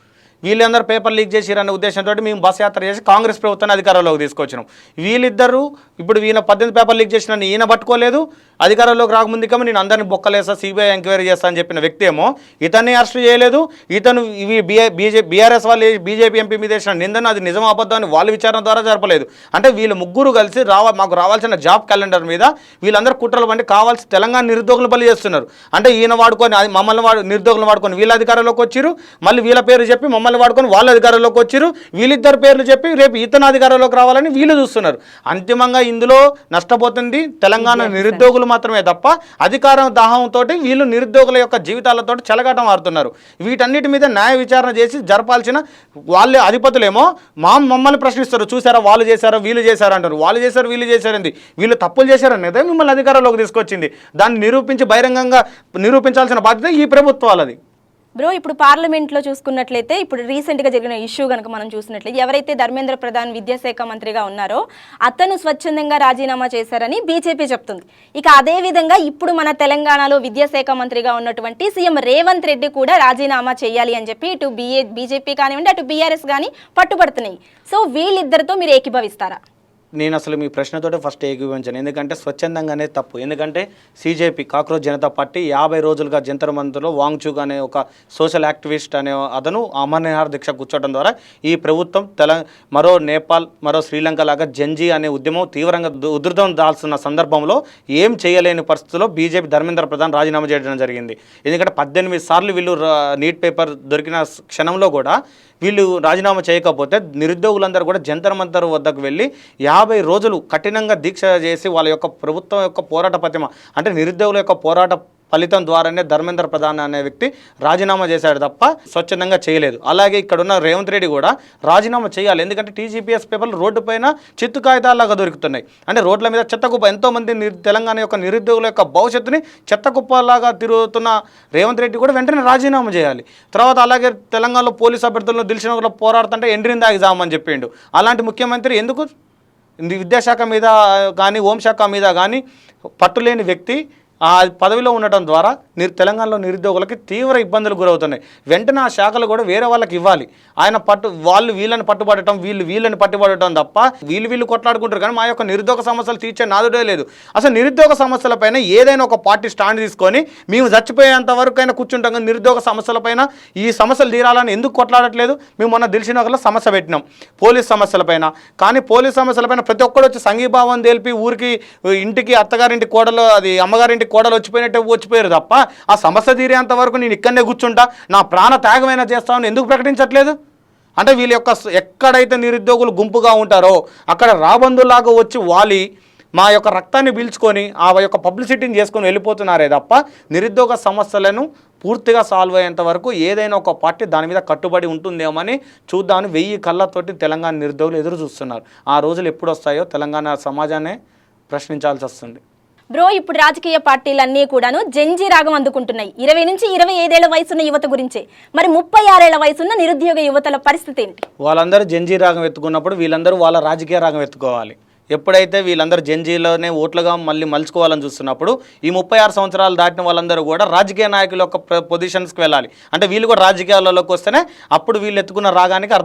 వీళ్ళందరూ పేపర్ లీక్ చేసిరన్న ఉద్దేశంతో మేము బస్ యాత్ర చేసి కాంగ్రెస్ ప్రభుత్వాన్ని అధికారంలోకి తీసుకొచ్చినాం. వీళ్ళిద్దరూ ఇప్పుడు ఈయన 18 పేపర్ లీక్ చేసిన ఈయన పట్టుకోలేదు, అధికారంలోకి రాకముందుకేమో నేను అందరిని బొక్కలేస్తా, సిబిఐ ఎంక్వైరీ చేస్తా అని చెప్పిన వ్యక్తి ఏమో ఇతన్ని అరెస్ట్ చేయలేదు. ఇతను ఇవి బీఆర్ఎస్ వాళ్ళు బీజేపీ ఎంపీ మీద వేసిన నిందన అది నిజం అబద్ధం అని వాళ్ళు విచారణ ద్వారా జరపలేదు. అంటే వీళ్ళు ముగ్గురు కలిసి మాకు రావాల్సిన జాబ్ క్యాలెండర్ మీద వీళ్ళందరూ కుట్రలు పండి కావాల్సి తెలంగాణ నిరుద్యోగులు బలి చేస్తున్నారు. అంటే ఈయన వాడుకొని మమ్మల్ని నిరుద్యోగులు వాడుకొని వీళ్ళ అధికారంలోకి వచ్చిరు, మళ్ళీ వీళ్ళ పేరు చెప్పి మమ్మల్ని వాడుకొని వాళ్ళ అధికారంలోకి వచ్చిరు, వీళ్ళిద్దరు పేర్లు చెప్పి రేపు ఇతను అధికారంలోకి రావాలని వీళ్ళు చూస్తున్నారు. అంతిమంగా ఇందులో నష్టపోతుంది తెలంగాణ నిరుద్యోగులు మాత్రమే తప్ప అధికారం దాహంతో వీళ్ళు నిరుద్యోగుల యొక్క జీవితాలతో చెలగాటం ఆడుతున్నారు. వీటన్నిటి మీద న్యాయ విచారణ చేసి జరపాల్సిన వాళ్ళే అధిపతులేమో మమ్మల్ని ప్రశ్నిస్తారు, చూసారా వాళ్ళు చేశారా వీళ్ళు చేశారా అంటారు. వాళ్ళు చేశారు వీళ్ళు చేశారండి, వీళ్ళు తప్పులు చేశారనేదే మిమ్మల్ని అధికారంలోకి తీసుకొచ్చింది. దాన్ని నిరూపించి బహిరంగంగా నిరూపించాల్సిన బాధ్యత ఈ ప్రభుత్వాలది. బ్రో, ఇప్పుడు పార్లమెంట్లో చూసుకున్నట్లయితే ఇప్పుడు రీసెంట్గా జరిగిన ఇష్యూ కనుక మనం చూసినట్లయితే ఎవరైతే ధర్మేంద్ర ప్రధాన్ విద్యాశాఖ మంత్రిగా ఉన్నారో అతను స్వచ్ఛందంగా రాజీనామా చేశారని బీజేపీ చెప్తుంది. ఇక అదేవిధంగా ఇప్పుడు మన తెలంగాణలో విద్యాశాఖ మంత్రిగా ఉన్నటువంటి సీఎం రేవంత్ రెడ్డి కూడా రాజీనామా చేయాలి అని చెప్పి ఇటు బీజేపీ కానివ్వండి అటు బీఆర్ఎస్ కానీ పట్టుబడుతున్నాయి. సో వీళ్ళిద్దరితో మీరు ఏకీభవిస్తారా? నేను అసలు మీ ప్రశ్నతోటే ఫస్ట్ ఏకీభవించాను. ఎందుకంటే స్వచ్ఛందంగానే తప్పు. ఎందుకంటే సీజేపీ కాక్రోచ్ జనతా పార్టీ 50 రోజులుగా జంతర్ మంతర్లో వాంగ్చూక్ అనే ఒక సోషల్ యాక్టివిస్ట్ అనే అతను అమరనిహార దీక్ష కూర్చోవడం ద్వారా ఈ ప్రభుత్వం మరో నేపాల్ మరో శ్రీలంక లాగా జంజీ అనే ఉద్యమం తీవ్రంగా ఉధృతం దాల్సిన సందర్భంలో ఏం చేయలేని పరిస్థితుల్లో బీజేపీ ధర్మేంద్ర ప్రధాన్ రాజీనామా చేయడం జరిగింది. ఎందుకంటే 18 సార్లు వీళ్ళు నీట్ పేపర్ దొరికిన క్షణంలో కూడా వీళ్ళు రాజీనామా చేయకపోతే నిరుద్యోగులందరూ కూడా జంతర్ మంతర్ వద్దకు వెళ్ళి 50 రోజులు కఠినంగా దీక్ష చేసి వాళ్ళ యొక్క ప్రభుత్వం యొక్క పోరాట పటిమ అంటే నిరుద్యోగుల యొక్క పోరాట ఫలితం ద్వారానే ధర్మేంద్ర ప్రధాన్ అనే వ్యక్తి రాజీనామా చేశాడు తప్ప స్వచ్ఛందంగా చేయలేదు. అలాగే ఇక్కడ ఉన్న రేవంత్ రెడ్డి కూడా రాజీనామా చేయాలి. ఎందుకంటే టీజీపీఎస్ పేపర్లు రోడ్డు పైన చిత్తు కాగితాలాగా దొరుకుతున్నాయి. అంటే రోడ్ల మీద చెత్తకుప్ప ఎంతోమంది తెలంగాణ యొక్క నిరుద్యోగుల యొక్క భవిష్యత్తుని చెత్తకుప్పలాగా తిరుగుతున్న రేవంత్ రెడ్డి కూడా వెంటనే రాజీనామా చేయాలి. తర్వాత అలాగే తెలంగాణలో పోలీసు అభ్యర్థులను దిల్చిన పోరాడుతుంటే ఎండ్రిందా ఎగ్జామ్ అని చెప్పిండు. అలాంటి ముఖ్యమంత్రి ఎందుకు విద్యాశాఖ మీద కానీ హోంశాఖ మీద కానీ పట్టులేని వ్యక్తి ఆ పదవిలో ఉండటం ద్వారా తెలంగాణలో నిరుద్యోగులకి తీవ్ర ఇబ్బందులు గురవుతున్నాయి. వెంటనే ఆ శాఖలు కూడా వేరే వాళ్ళకి ఇవ్వాలి. ఆయన వాళ్ళు వీళ్ళని పట్టుబడటం వీళ్ళని పట్టుబడటం తప్ప వీళ్ళు కొట్లాడుకుంటారు కానీ మా యొక్క నిరుద్యోగ సమస్యలు తీర్చే నాదుడే లేదు. అసలు నిరుద్యోగ సమస్యలపైన ఏదైనా ఒక పార్టీ స్టాండ్ తీసుకొని మేము చచ్చిపోయేంత వరకు అయినా కూర్చుంటాం కానీ నిరుద్యోగ సమస్యలపైన ఈ సమస్యలు తీరాలని ఎందుకు కొట్లాడట్లేదు? మేము మొన్న దిల్షునగర్లో సమస్య పెట్టినాం పోలీస్ సమస్యలపైన. కానీ పోలీస్ సమస్యలపైన ప్రతి ఒక్కరు వచ్చి సంఘీభావం తెలిపి ఊరికి ఇంటికి అత్తగారింటి కోడలు అది అమ్మగారింటి కోడలు వచ్చిపోయారు తప్ప ఆ సమస్య తీరేంత వరకు నేను ఇక్కడనే కూర్చుంటా నా ప్రాణ త్యాగమైనా చేస్తామని ఎందుకు ప్రకటించట్లేదు? అంటే వీళ్ళ యొక్క ఎక్కడైతే నిరుద్యోగులు గుంపుగా ఉంటారో అక్కడ రాబందులాగా వచ్చి వాలి మా యొక్క రక్తాన్ని పీల్చుకొని ఆ యొక్క పబ్లిసిటీని చేసుకొని వెళ్ళిపోతున్నారే తప్ప నిరుద్యోగ సమస్యలను పూర్తిగా సాల్వ్ అయ్యేంత వరకు ఏదైనా ఒక పార్టీ దాని మీద కట్టుబడి ఉంటుందేమని చూద్దామని 1000 కళ్ళతోటి తెలంగాణ నిరుద్యోగులు ఎదురు చూస్తున్నారు. ఆ రోజులు ఎప్పుడు వస్తాయో తెలంగాణ సమాజాన్ని ప్రశ్నించాల్సి వస్తుంది. బ్రో, ఇప్పుడు రాజకీయ పార్టీలన్నీ కూడాను జంజీ రాగం అందుకుంటున్నాయి. 20 నుంచి 25 ఏళ్ల వయసున్న యువత గురించే. మరి 36 ఏళ్ల వయసున్న నిరుద్యోగ యువతల పరిస్థితి ఏంటి? వాళ్ళందరూ జంజీ రాగం ఎత్తుకున్నప్పుడు వీళ్ళందరూ వాళ్ళ రాజకీయ రాగం ఎత్తుకోవాలి. ఎప్పుడైతే వీళ్ళందరూ జంజీలోనే ఓట్లుగా మలుచుకోవాలని చూస్తున్నప్పుడు ఈ 36 సంవత్సరాలు దాటిన వాళ్ళందరూ కూడా రాజకీయ నాయకుల యొక్క పొజిషన్స్కి వెళ్ళాలి. అంటే వీళ్ళు కూడా రాజకీయాలలోకి వస్తేనే అప్పుడు వీళ్ళు ఎత్తుకున్న రాగానికి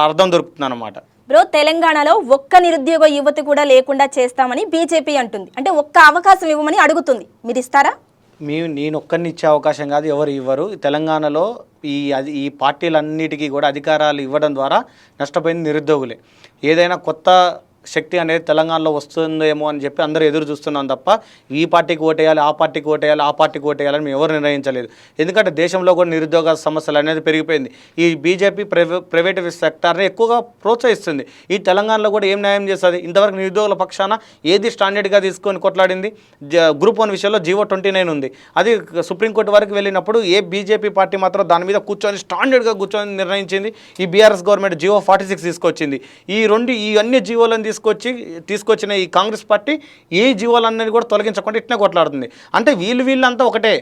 అర్థం దొరుకుతుంది అన్నమాట. బ్రో, తెలంగాణలో ఒక్క నిరుద్యోగ యువతి కూడా లేకుండా చేస్తామని బీజేపీ అంటుంది. అంటే ఒక్క అవకాశం ఇవ్వమని అడుగుతుంది. మీరు ఇస్తారా? నేను ఒక్కరిని ఇచ్చే అవకాశం కాదు, ఎవరు ఇవ్వరు. తెలంగాణలో ఈ పార్టీలన్నిటికీ కూడా అధికారాలు ఇవ్వడం ద్వారా నష్టపోయింది నిరుద్యోగులే. ఏదైనా కొత్త శక్తి అనేది తెలంగాణలో వస్తుందేమో అని చెప్పి అందరూ ఎదురు చూస్తున్నాం తప్ప ఈ పార్టీకి ఓటేయాలి ఆ పార్టీకి ఓటేయాలి ఆ పార్టీకి ఓటేయాలని మేము ఎవరు నిర్ణయించలేదు. ఎందుకంటే దేశంలో కూడా నిరుద్యోగ సమస్యలు అనేది పెరిగిపోయింది. ఈ బీజేపీ ప్రైవేట్ సెక్టార్ని ఎక్కువగా ప్రోత్సహిస్తుంది. ఈ తెలంగాణలో కూడా ఏం న్యాయం చేస్తుంది? ఇంతవరకు నిరుద్యోగుల పక్షాన ఏది స్టాండర్డ్గా తీసుకొని కొట్లాడింది? గ్రూప్ 1 విషయంలో జీవో 29 ఉంది. అది సుప్రీంకోర్టు వరకు వెళ్ళినప్పుడు ఏ బీజేపీ పార్టీ మాత్రం దాని మీద స్టాండర్డ్గా కూర్చొని నిర్ణయించింది. ఈ బీఆర్ఎస్ గవర్నమెంట్ జీవో 46 తీసుకొచ్చింది. ఈ అన్ని జీవోలను తీసుకొచ్చిన ఈ కాంగ్రెస్ పార్టీ ఏ జీవోలన్నీ కూడా తొలగించకుండా ఇట్నే కొట్లాడుతుంది. అంటే వీళ్ళంతా ఒకటే.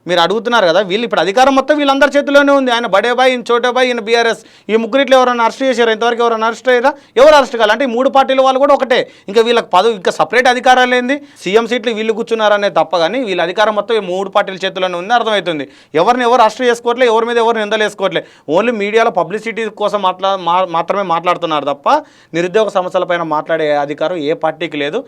మీరు అడుగుతున్నారు కదా, వీళ్ళు ఇప్పుడు అధికారం మొత్తం వీళ్ళందరి చేతిలోనే ఉంది. ఆయన బడేబాయ్, ఈయన చోటేబాయ్, ఈయన బీఆర్ఎస్, ఈ ముగ్గురిట్లో ఎవరైనా అరెస్ట్ చేశారు? ఇంతవరకు ఎవరైనా అరెస్ట్ అయ్యారా? ఎవరు అరెస్ట్ కావాలి? అంటే ఈ 3 పార్టీల వాళ్ళు కూడా ఒకటే. ఇంకా వీళ్ళకి పదవి, ఇంకా సపరేట్ అధికారాలు ఏంది? సీఎం సీట్లు వీళ్ళు కూర్చున్నారనే తప్ప కానీ వీళ్ళ అధికారం మొత్తం ఈ 3 పార్టీల చేతిలోనే ఉంది అర్థమవుతుంది. ఎవరిని ఎవరు అరెస్ట్ చేసుకోవట్లే, ఎవరి మీద ఎవరు నిందలు వేసుకోవట్లే. ఓన్లీ మీడియాలో పబ్లిసిటీ కోసం మాత్రమే మాట్లాడుతున్నారు తప్ప నిరుద్యోగ సమస్యలపైన మాట్లాడే అధికారం ఏ పార్టీకి లేదు.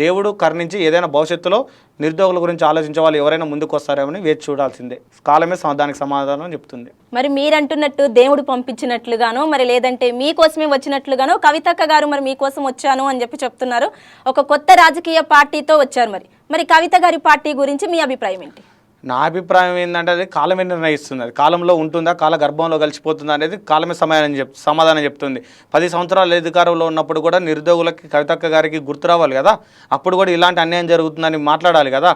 దేవుడు కరుణించి ఏదైనా భవిష్యత్తులో నిరుద్యోగుల గురించి ఆలోచించే వాళ్ళు ఎవరైనా ముందుకు వస్తారేమని వేచి చూడాల్సిందే. కాలమే దానికి సమాధానం చెప్తుంది. మరి మీరంటున్నట్టు దేవుడు పంపించినట్లుగానో మరి లేదంటే మీకోసమే వచ్చినట్లుగానో కవితక్క గారు మరి మీకోసం వచ్చాను అని చెప్తున్నారు. ఒక కొత్త రాజకీయ పార్టీతో వచ్చారు. మరి కవిత గారి పార్టీ గురించి మీ అభిప్రాయం ఏంటి? నా అభిప్రాయం ఏంటంటే అది కాలమే నిర్ణయిస్తుంది. అది కాలంలో ఉంటుందా, కాల గర్భంలో కలిసిపోతుందా అనేది కాలమే సమాధానం చెప్తుంది. 10 సంవత్సరాల అధికారంలో ఉన్నప్పుడు కూడా నిరుద్యోగులకి కవితక్క గారికి గుర్తు రావాలి కదా, అప్పుడు కూడా ఇలాంటి అన్యాయం జరుగుతుందని మాట్లాడాలి కదా.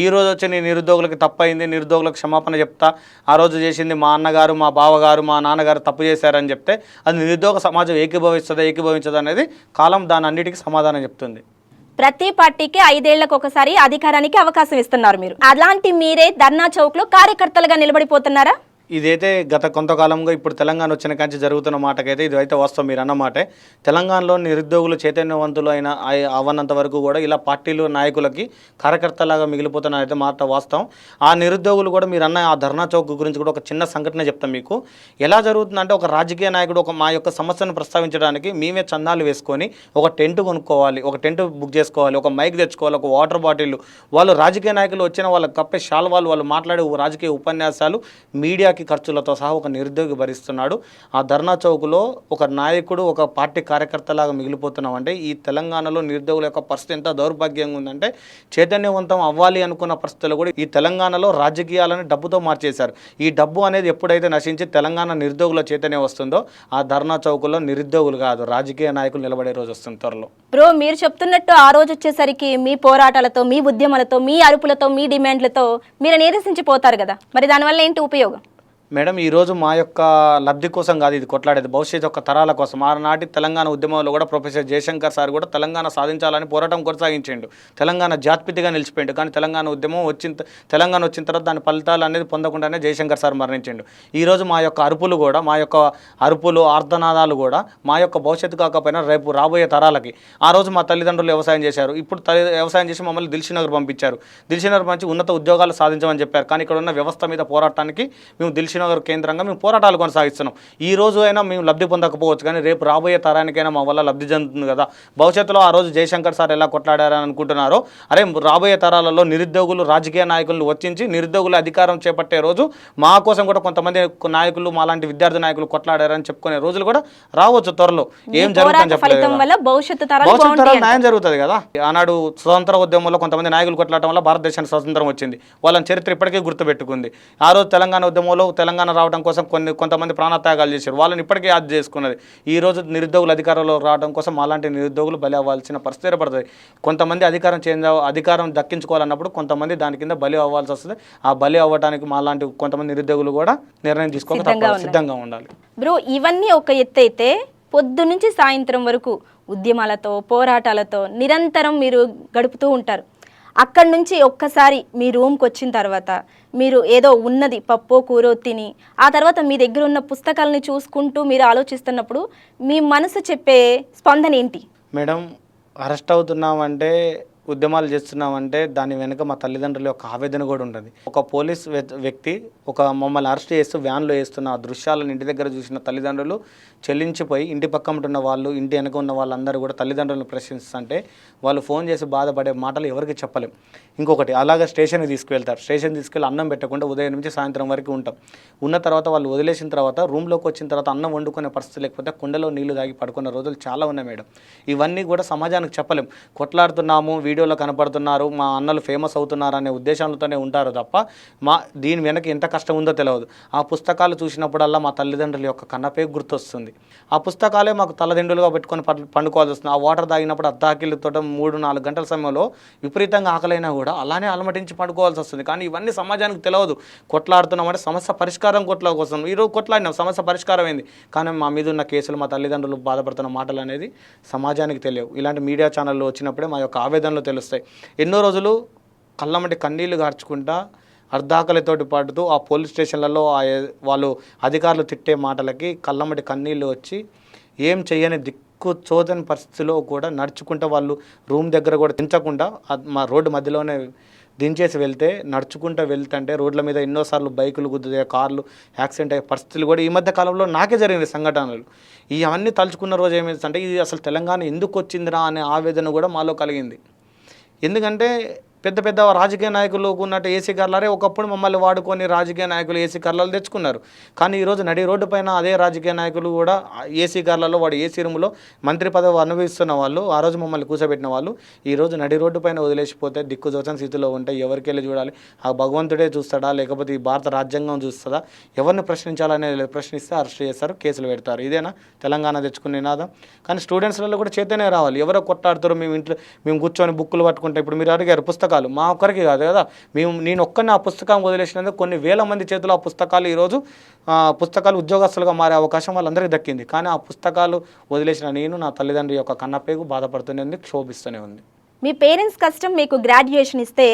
ఈ రోజు వచ్చి నేను నిరుద్యోగులకి తప్పైంది, నిరుద్యోగులకు క్షమాపణ చెప్తా, ఆ రోజు చేసింది మా అన్నగారు, మా బావగారు, మా నాన్నగారు తప్పు చేశారని చెప్తే అది నిరుద్యోగ సమాజం ఏకీభవించదు అనేది కాలం దాని అన్నిటికీ సమాధానం చెప్తుంది. ప్రతి పార్టీకి 5 ఏళ్లకు ఒకసారి అధికారానికి అవకాశం ఇస్తున్నారు. మీరు అలాంటి మీరే ధర్నా చౌక్ లో కార్యకర్తలుగా నిలబడిపోతున్నారా? ఇదైతే గత కొంతకాలంగా ఇప్పుడు తెలంగాణ వచ్చిన కాంచి జరుగుతున్న మాటకైతే ఇదైతే వాస్తవం. మీరు అన్నమాటే తెలంగాణలో నిరుద్యోగులు చైతన్యవంతులు అవన్నంత వరకు కూడా ఇలా పార్టీలు నాయకులకి కార్యకర్తలాగా మిగిలిపోతున్నదైతే మాట వాస్తవం. ఆ నిరుద్యోగులు కూడా మీరు అన్న ఆ ధర్నా చౌక్ గురించి కూడా ఒక చిన్న సంఘటన చెప్తాం మీకు. ఎలా జరుగుతుందంటే ఒక రాజకీయ నాయకుడు మా యొక్క సమస్యను ప్రస్తావించడానికి మేమే చందాలు వేసుకొని ఒక టెంట్ కొనుక్కోవాలి, ఒక టెంట్ బుక్ చేసుకోవాలి, ఒక మైక్ తెచ్చుకోవాలి, ఒక వాటర్ బాటిల్, వాళ్ళు రాజకీయ నాయకులు వచ్చిన వాళ్ళకి కప్పే శాల్వాలు, వాళ్ళు మాట్లాడే రాజకీయ ఉపన్యాసాలు, మీడియాకి ఖర్చులతో సహా ఒక నిరుద్యోగి భరిస్తున్నాడు. ఆ ధర్నా చౌక్లో ఒక నాయకుడు ఒక పార్టీ కార్యకర్తలాగా మిగిలిపోతున్నామంటే ఈ తెలంగాణలో నిరుద్యోగుల యొక్క పరిస్థితి ఎంత దౌర్భాగ్యంగా ఉందంటే చైతన్యవంతం అవ్వాలి అనుకున్న పరిస్థితులు కూడా ఈ తెలంగాణలో రాజకీయాలను డబ్బుతో మార్చేశారు. ఈ డబ్బు అనేది ఎప్పుడైతే నశించి తెలంగాణ నిరుద్యోగుల చైతన్యం వస్తుందో ఆ ధర్నా చౌకులో నిరుద్యోగులు కాదు రాజకీయ నాయకులు నిలబడే రోజు వస్తుంది త్వరలో. బ్రో, మీరు చెప్తున్నట్టు ఆ రోజు వచ్చేసరికి మీ పోరాటాలతో, మీ ఉద్యమాలతో, మీ అరుపులతో, మీ డిమాండ్లతో మీరు నీరసించిపోతారు కదా, మరి దానివల్ల ఏంటి ఉపయోగం? మేడం, ఈరోజు మా యొక్క లబ్ధి కోసం కాదు ఇది కొట్లాడేది, భవిష్యత్ యొక్క తరాల కోసం. ఆనాటి తెలంగాణ ఉద్యమంలో కూడా ప్రొఫెసర్ జయశంకర్ సార్ కూడా తెలంగాణ సాధించాలని పోరాటం కొనసాగించిండు, తెలంగాణ జాతిపితిగా నిలిచిపోయిండు. కానీ తెలంగాణ ఉద్యమం తెలంగాణ వచ్చిన తర్వాత దాని ఫలితాలు అనేది పొందకుండానే జయశంకర్ సార్ మరణించిండు. ఈరోజు మా యొక్క అరుపులు కూడా, మా యొక్క అరుపులు ఆర్తనాదాలు కూడా మా యొక్క భవిష్యత్తు కాకపోయినా రేపు రాబోయే తరాలకి. ఆ రోజు మా తల్లిదండ్రులు వ్యవసాయం చేశారు, ఇప్పుడు వ్యవసాయం చేసి మమ్మల్ని దిల్షునగర్ పంపించారు. దిల్షునగర్ పంచి ఉన్నత ఉద్యోగాలు సాధించమని చెప్పారు. కానీ ఇక్కడ ఉన్న వ్యవస్థ మీద పోరాటానికి మేము దిల్షునగర్ కేంద్రంగా మేము పోరాటాలు కొనసాగిస్తున్నాం. ఈ రోజు అయినా మేము లబ్ధి పొందకపోవచ్చు కానీ రేపు రాబోయే తరానికైనా మా వల్ల లబ్ధి చెందుతుంది కదా. భవిష్యత్తులో ఆ రోజు జయశంకర్ సార్ ఎలా కొట్లాడారని అనుకుంటున్నారో అరే రాబోయే తరాలలో నిరుద్యోగులు రాజకీయ నాయకులను వచ్చించి నిరుద్యోగులు అధికారం చేపట్టే రోజు మా కోసం కూడా కొంతమంది నాయకులు మాలాంటి విద్యార్థి నాయకులు కొట్లాడారని చెప్పుకునే రోజులు కూడా రావచ్చు త్వరలో. ఏం జరుగుతుందని చెప్పలేదు, భవిష్యత్తు తరాలు న్యాయం జరుగుతుంది కదా. ఆనాడు స్వతంత్ర ఉద్యమంలో కొంతమంది నాయకులు కొట్లాడటం వల్ల భారతదేశానికి స్వతంత్రం వచ్చింది, వాళ్ళని చరిత్ర ఇప్పటికీ గుర్తుపెట్టుకుంది. ఆ రోజు తెలంగాణ ఉద్యమంలో తెలంగాణ రావడం కోసం కొంతమంది ప్రాణత్యాగాలు చేశారు, వాళ్ళని ఇప్పటికీ యాద్ చేసుకున్నది. ఈ రోజు నిరుద్యోగులు అధికారంలో రావడం కోసం అలాంటి నిరుద్యోగులు బలి అవ్వాల్సిన పరిస్థితి ఏర్పడుతుంది. కొంతమంది అధికారం దక్కించుకోవాలన్నప్పుడు కొంతమంది దాని కింద బలి అవ్వాల్సి వస్తుంది. ఆ బలి అవ్వడానికి మాలాంటి కొంతమంది నిరుద్యోగులు కూడా నిర్ణయం తీసుకోక సిద్ధంగా ఉండాలి. బ్రో, ఇవన్నీ ఒక ఎత్తు అయితే పొద్దు నుంచి సాయంత్రం వరకు ఉద్యమాలతో, పోరాటాలతో నిరంతరం మీరు గడుపుతూ ఉంటారు. అక్కడి నుంచి ఒక్కసారి మీ రూమ్కి వచ్చిన తర్వాత మీరు ఏదో ఉన్నది పప్పో కూరో తిని ఆ తర్వాత మీ దగ్గర ఉన్న పుస్తకాలని చూసుకుంటూ మీరు ఆలోచిస్తున్నప్పుడు మీ మనసు చెప్పే స్పందన ఏంటి? మేడం, అరెస్ట్ అవుతున్నామంటే, ఉద్యమాలు చేస్తున్నామంటే దాని వెనుక మా తల్లిదండ్రుల యొక్క ఆవేదన కూడా ఉంటుంది. ఒక పోలీస్ వ్యక్తి మమ్మల్ని అరెస్ట్ చేస్తూ వ్యాన్లో వేస్తున్న ఆ దృశ్యాలను ఇంటి దగ్గర చూసిన తల్లిదండ్రులు చెల్లించిపోయి ఇంటి పక్కన ఉన్న వాళ్ళు, ఇంటి వెనక ఉన్న వాళ్ళందరూ కూడా తల్లిదండ్రులను ప్రశ్నిస్తుంటే వాళ్ళు ఫోన్ చేసి బాధపడే మాటలు ఎవరికి చెప్పలేం. ఇంకొకటి, అలాగే స్టేషన్కి తీసుకువెళ్తారు, స్టేషన్ తీసుకెళ్ళి అన్నం పెట్టకుండా ఉదయం నుంచి సాయంత్రం వరకు ఉంటాం. ఉన్న తర్వాత వాళ్ళు వదిలేసిన తర్వాత రూమ్లోకి వచ్చిన తర్వాత అన్నం వండుకునే పరిస్థితి లేకపోతే కుండలో నీళ్లు తాగి పడుకున్న రోజులు చాలా ఉన్నాయి మేడం. ఇవన్నీ కూడా సమాజానికి చెప్పలేం. కొట్లాడుతున్నాము, వీడియోలో కనపడుతున్నారు, మా అన్నలు ఫేమస్ అవుతున్నారు అనే ఉద్దేశాలతోనే ఉంటారు తప్ప దీని వెనక ఎంత కష్టం ఉందో తెలియదు. ఆ పుస్తకాలు చూసినప్పుడల్లా మా తల్లిదండ్రుల యొక్క కన్నపే గుర్తొస్తుంది. ఆ పుస్తకాలే మాకు తలదిండులుగా పెట్టుకొని పండుకోవాల్సి వస్తుంది. ఆ వాటర్ తాగినప్పుడు అర్ధాకిలితో 3-4 గంటల సమయంలో విపరీతంగా ఆకలైనా కూడా అలానే అలమటించి పండుకోవాల్సి వస్తుంది. కానీ ఇవన్నీ సమాజానికి తెలియదు. కొట్లాడుతున్నామంటే సమస్య పరిష్కారం కోసం ఈరోజు కొట్లాడినాం, సమస్య పరిష్కారం అయింది. కానీ మా మీద ఉన్న కేసులు, మా తల్లిదండ్రులు బాధపడుతున్న మాటలు అనేది సమాజానికి తెలియవు. ఇలాంటి మీడియా ఛానళ్ళు వచ్చినప్పుడే మా యొక్క ఆవేదనలు తెలుస్తాయి. ఎన్నో రోజులు కళ్ళమ్మటి కన్నీళ్లు గార్చుకుంటా అర్ధాకలితోటి పాటుతూ ఆ పోలీస్ స్టేషన్లలో వాళ్ళు అధికారులు తిట్టే మాటలకి కళ్ళమ్మటి కన్నీళ్ళు వచ్చి ఏం చెయ్యని దిక్కు చోదని పరిస్థితిలో కూడా నడుచుకుంటూ వాళ్ళు రూమ్ దగ్గర కూడా దించకుండా మా రోడ్డు మధ్యలోనే దించేసి వెళ్తే నడుచుకుంటూ వెళ్తుంటే రోడ్ల మీద ఎన్నోసార్లు బైకులు గుద్దుతాయి, కార్లు యాక్సిడెంట్ అయ్యే పరిస్థితులు కూడా ఈ మధ్య కాలంలో నాకే జరిగిన సంఘటనలు. ఇవన్నీ తలుచుకున్న రోజు ఏమైందంటే ఇది అసలు తెలంగాణ ఎందుకు వచ్చిందిరా అనే ఆవేదన కూడా మాలో కలిగింది. ఎందుకంటే పెద్ద పెద్ద రాజకీయ నాయకులు ఉన్నట్టు ఏసీ కార్లరే ఒకప్పుడు మమ్మల్ని వాడుకొని రాజకీయ నాయకులు ఏసీ కార్లలో తెచ్చుకున్నారు. కానీ ఈరోజు నడి రోడ్డు పైన అదే రాజకీయ నాయకులు కూడా ఏసీ కార్లలో వాడు ఏసీ రూమ్లో మంత్రి పదవి అనుభవిస్తున్న వాళ్ళు, ఆ రోజు మమ్మల్ని కూర్చోబెట్టిన వాళ్ళు ఈరోజు నడి రోడ్డు పైన వదిలేసిపోతే దిక్కుదోచని స్థితిలో ఉంటే ఎవరికి వెళ్ళి చూడాలి? ఆ భగవంతుడే చూస్తాడా, లేకపోతే ఈ భారత రాజ్యాంగం చూస్తుందా? ఎవరిని ప్రశ్నించాలనేది ప్రశ్నిస్తే అరెస్ట్ చేస్తారు, కేసులు పెడతారు. ఇదేనా తెలంగాణ తెచ్చుకునే నినాదం? కానీ స్టూడెంట్స్లలో కూడా చైతన్యం రావాలి. ఎవరో కొట్టాడుతారో మేము కూర్చొని బుక్కులు పట్టుకుంటే, ఇప్పుడు మీరు అడిగారు పుస్తకాలు, మా ఒక్కరికి కాదు కదా, నేను ఒక్కరిని ఆ పుస్తకం వదిలేసినందుకు కొన్ని వేల మంది చేతులు ఆ పుస్తకాలు ఈరోజు పుస్తకాలు ఉద్యోగస్తులుగా మారే అవకాశం వాళ్ళందరికీ దక్కింది. కానీ ఆ పుస్తకాలు వదిలేసిన నేను నా తల్లిదండ్రుల యొక్క కన్నప్పేగు బాధపడుతూనే ఉంది, క్షోభిస్తూనే ఉంది. మీ పేరెంట్స్ కష్టం మీకు గ్రాడ్యుయేషన్ ఇస్తే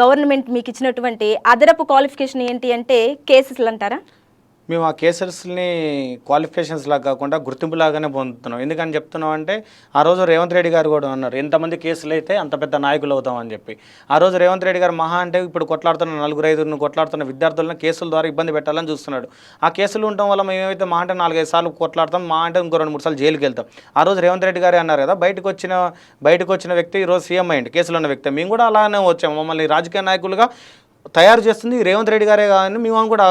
గవర్నమెంట్ మీకు ఇచ్చినటువంటి అదనపు క్వాలిఫికేషన్ ఏంటి అంటే కేసెస్లు అంటారా? మేము ఆ కేసెస్ని క్వాలిఫికేషన్స్ లాగా కాకుండా గుర్తింపులాగానే పొందుతున్నాం. ఎందుకని చెప్తున్నాం అంటే ఆ రోజు రేవంత్ రెడ్డి గారు కూడా అన్నారు, ఎంతమంది కేసులు అయితే అంత పెద్ద నాయకులు అవుతామని చెప్పి. ఆ రోజు రేవంత్ రెడ్డి గారు మహా అంటే ఇప్పుడు కొట్లాడుతున్న 4-5 కొట్లాడుతున్న విద్యార్థులను కేసుల ద్వారా ఇబ్బంది పెట్టాలని చూస్తున్నాడు. ఆ కేసులు ఉండటం వల్ల మేమైతే మహా అంటే 4-5 సార్లు కొట్లాడతాం, మహా అంటే ఇంకో 2-3 సార్లు జైలుకి వెళ్తాం. ఆ రోజు రేవంత్ రెడ్డి గారే అన్నారు కదా, బయటకు వచ్చిన వ్యక్తి ఈరోజు సీఎం అయ్యింది, కేసులో ఉన్న వ్యక్తి. మేము కూడా అలానే వచ్చాము, మమ్మల్ని రాజకీయ నాయకులుగా తయారు చేస్తుంది రేవంత్ రెడ్డి గారే కానీ మేము కూడా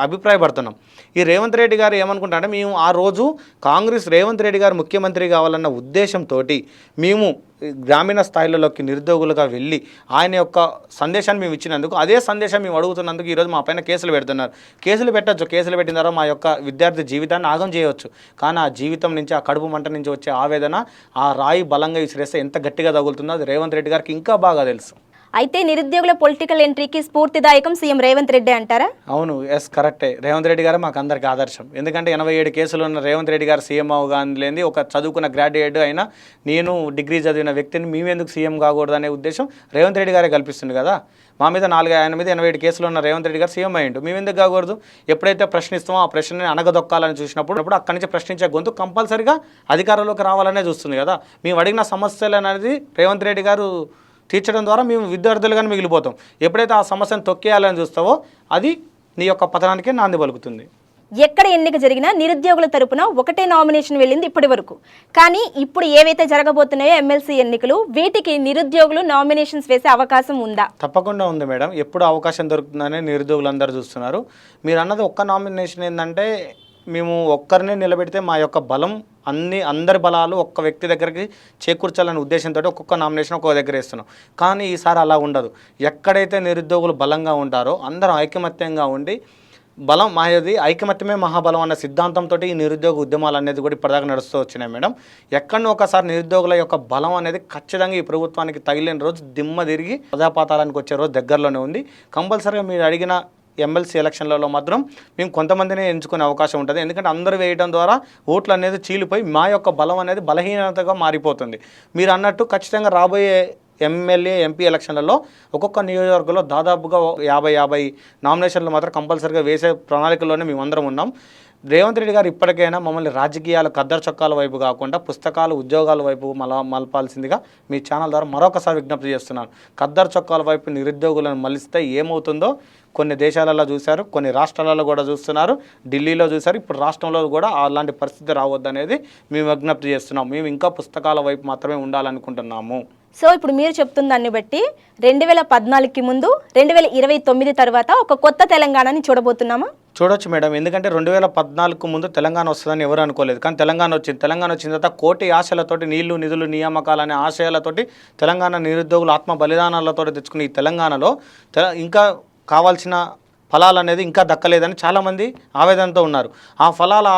అభిప్రాయపడుతున్నాం. ఈ రేవంత్ రెడ్డి గారు ఏమనుకుంటారంటే, మేము ఆ రోజు కాంగ్రెస్ రేవంత్ రెడ్డి గారు ముఖ్యమంత్రి కావాలన్న ఉద్దేశంతో మేము గ్రామీణ స్థాయిలలోకి నిరుద్యోగులుగా వెళ్ళి ఆయన యొక్క సందేశాన్ని మేము ఇచ్చినందుకు, అదే సందేశం మేము అడుగుతున్నందుకు ఈరోజు మా పైన కేసులు పెడుతున్నారు. కేసులు పెట్టచ్చు, కేసులు పెట్టిన తర్వాత మా యొక్క విద్యార్థి జీవితాన్ని ఆగం చేయవచ్చు. కానీ ఆ జీవితం నుంచి, ఆ కడుపు మంట నుంచి వచ్చే ఆవేదన, ఆ రాయి బలంగా విసిరేస్తే ఎంత గట్టిగా తగులుతుందో అది రేవంత్ రెడ్డి గారికి ఇంకా బాగా తెలుసు. అయితే నిరుద్యోగుల పొలిటికల్ ఎంట్రీకి స్ఫూర్తిదాయకం సీఎం రేవంత్ రెడ్డి అంటారా? అవును, ఎస్, కరెక్టే. రేవంత్ రెడ్డి గారు మాకు అందరికీ ఆదర్శం. ఎందుకంటే 87 కేసులు ఉన్న రేవంత్ రెడ్డి గారు సీఎం అవగానే ఒక చదువుకున్న గ్రాడ్యుయేట్ అయినా నేను డిగ్రీ చదివిన వ్యక్తిని మేమెందుకు సీఎం కాకూడదు అనే ఉద్దేశం రేవంత్ రెడ్డి గారే కల్పిస్తుంది కదా. మా మీద ఆయన మీద 87 కేసులు ఉన్న రేవంత్ రెడ్డి గారు సీఎం అయ్యిండు, మేము ఎందుకు కాకూడదు? ఎప్పుడైతే ప్రశ్నిస్తామో ఆ ప్రశ్నని అణగదొక్కాలని చూసినప్పుడు అక్కడి నుంచి ప్రశ్నించే గొంతు కంపల్సరిగా అధికారంలోకి రావాలనే చూస్తుంది కదా. మేము అడిగిన సమస్యలు అనేది రేవంత్ రెడ్డి గారు తీర్చడం ద్వారా మేము విద్యార్థులుగానే మిగిలిపోతాం. ఎప్పుడైతే ఆ సమస్యను తొక్కేయాలని చూస్తావో అది నీ యొక్క పతనానికే నాంది పలుకుతుంది. ఎక్కడ ఎన్నిక జరిగినా నిరుద్యోగుల తరపున ఒకటే నామినేషన్ వెళ్ళింది ఇప్పటి వరకు. కానీ ఇప్పుడు ఏవైతే జరగబోతున్నాయో ఎమ్మెల్సీ ఎన్నికలు, వీటికి నిరుద్యోగులు నామినేషన్స్ వేసే అవకాశం ఉందా? తప్పకుండా ఉంది మేడం. ఎప్పుడు అవకాశం దొరుకుతుందనే నిరుద్యోగులు అందరూ చూస్తున్నారు. మీరు అన్నది ఒక్క నామినేషన్ ఏంటంటే, మేము ఒక్కరినే నిలబెడితే మా యొక్క బలం అందరి బలాలు ఒక్క వ్యక్తి దగ్గరికి చేకూర్చాలనే ఉద్దేశంతో ఒక్కొక్క నామినేషన్ ఒక్కొక్క దగ్గర వేస్తున్నాం. కానీ ఈసారి అలా ఉండదు. ఎక్కడైతే నిరుద్యోగులు బలంగా ఉంటారో అందరూ ఐకమత్యంగా ఉండి, బలం మాది ఐకమత్యమే మహాబలం అన్న సిద్ధాంతంతో ఈ నిరుద్యోగ ఉద్యమాలు అనేది కూడా ఇప్పటిదాకా నడుస్తూ వచ్చినాయి మేడం. ఎక్కడో ఒకసారి నిరుద్యోగుల యొక్క బలం అనేది ఖచ్చితంగా ఈ ప్రభుత్వానికి తగిలిన రోజు దిమ్మ తిరిగి ప్రజాపాతాలానికి వచ్చే రోజు దగ్గరలోనే ఉంది. కంపల్సరీగా మీరు అడిగిన ఎమ్మెల్సీ ఎలక్షన్లలో మాత్రం మేము కొంతమందినే ఎంచుకునే అవకాశం ఉంటుంది. ఎందుకంటే అందరూ వేయడం ద్వారా ఓట్లు అనేది చీలిపోయి మా యొక్క బలం అనేది బలహీనతగా మారిపోతుంది. మీరు అన్నట్టు ఖచ్చితంగా రాబోయే ఎమ్మెల్యే ఎంపీ ఎలక్షన్లలో ఒక్కొక్క నియోజకవర్గంలో దాదాపుగా 50 నామినేషన్లు మాత్రం కంపల్సరీగా వేసే ప్రణాళికల్లోనే మేమందరం ఉన్నాం. రేవంత్ రెడ్డి గారు ఇప్పటికైనా మమ్మల్ని రాజకీయాల కద్దరు చొక్కాల వైపు కాకుండా పుస్తకాలు, ఉద్యోగాల వైపు మలపాల్సిందిగా మీ ఛానల్ ద్వారా మరొకసారి విజ్ఞప్తి చేస్తున్నాను. కద్దరు చొక్కాల వైపు నిరుద్యోగులను మలిస్తే ఏమవుతుందో కొన్ని దేశాలలో చూశారు, కొన్ని రాష్ట్రాలలో కూడా చూస్తున్నారు, ఢిల్లీలో చూశారు, ఇప్పుడు రాష్ట్రంలో కూడా అలాంటి పరిస్థితి రావద్దనేది మేము విజ్ఞప్తి చేస్తున్నాం. మేము ఇంకా పుస్తకాల వైపు మాత్రమే ఉండాలనుకుంటున్నాము. సో ఇప్పుడు మీరు చెప్తున్న దాన్ని బట్టి 2014కి ముందు 2029 తర్వాత ఒక కొత్త తెలంగాణని చూడబోతున్నామా? చూడొచ్చు మేడం. ఎందుకంటే 2014కు ముందు తెలంగాణ వస్తుందని ఎవరు అనుకోలేదు, కానీ తెలంగాణ వచ్చింది. తెలంగాణ వచ్చిన తర్వాత కోటి ఆశలతోటి, నీళ్లు నిధులు నియామకాలు అనే ఆశయాలతోటి తెలంగాణ నిరుద్యోగులు ఆత్మ బలిదానాలతో తెచ్చుకుని ఈ తెలంగాణలో ఇంకా కావాల్సిన ఫలాలు అనేది ఇంకా దక్కలేదని చాలామంది ఆవేదనతో ఉన్నారు. ఆ ఫలాలు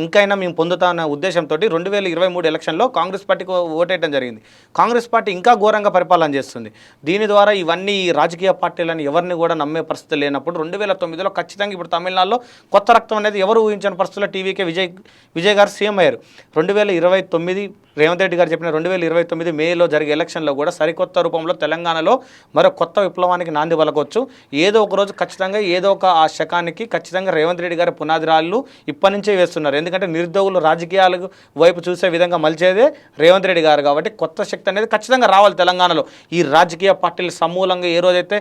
ఇంకైనా మేము పొందుతామనే ఉద్దేశంతో 2023 ఎలక్షన్లో కాంగ్రెస్ పార్టీకి ఓటేయడం జరిగింది. కాంగ్రెస్ పార్టీ ఇంకా ఘోరంగా పరిపాలన చేస్తుంది. దీని ద్వారా ఇవన్నీ రాజకీయ పార్టీలను ఎవరిని కూడా నమ్మే పరిస్థితి లేనప్పుడు 2009లో ఖచ్చితంగా ఇప్పుడు తమిళనాడులో కొత్త రక్తం అనేది ఎవరు ఊహించిన పరిస్థితుల్లో టీవీకే విజయ్ గారు సీఎం అయ్యారు. 2029 రేవంత్ రెడ్డి గారు చెప్పిన 2029 మేలో జరిగే ఎలక్షన్లో కూడా సరికొత్త రూపంలో తెలంగాణలో మరో కొత్త విప్లవానికి నాంది పలకొచ్చు. ఏదో ఒక రోజు ఖచ్చితంగా ఏదో ఒక ఆ శకానికి ఖచ్చితంగా రేవంత్ రెడ్డి గారి పునాదిరాళ్ళు ఇప్పటి నుంచే వేస్తున్నారు. ఎందుకంటే నిరుద్యోగులు రాజకీయాల వైపు చూసే విధంగా మలిచేదే రేవంత్ రెడ్డి గారు కాబట్టి కొత్త శక్తి అనేది ఖచ్చితంగా రావాలి తెలంగాణలో. ఈ రాజకీయ పార్టీలు సమూలంగా ఏ రోజైతే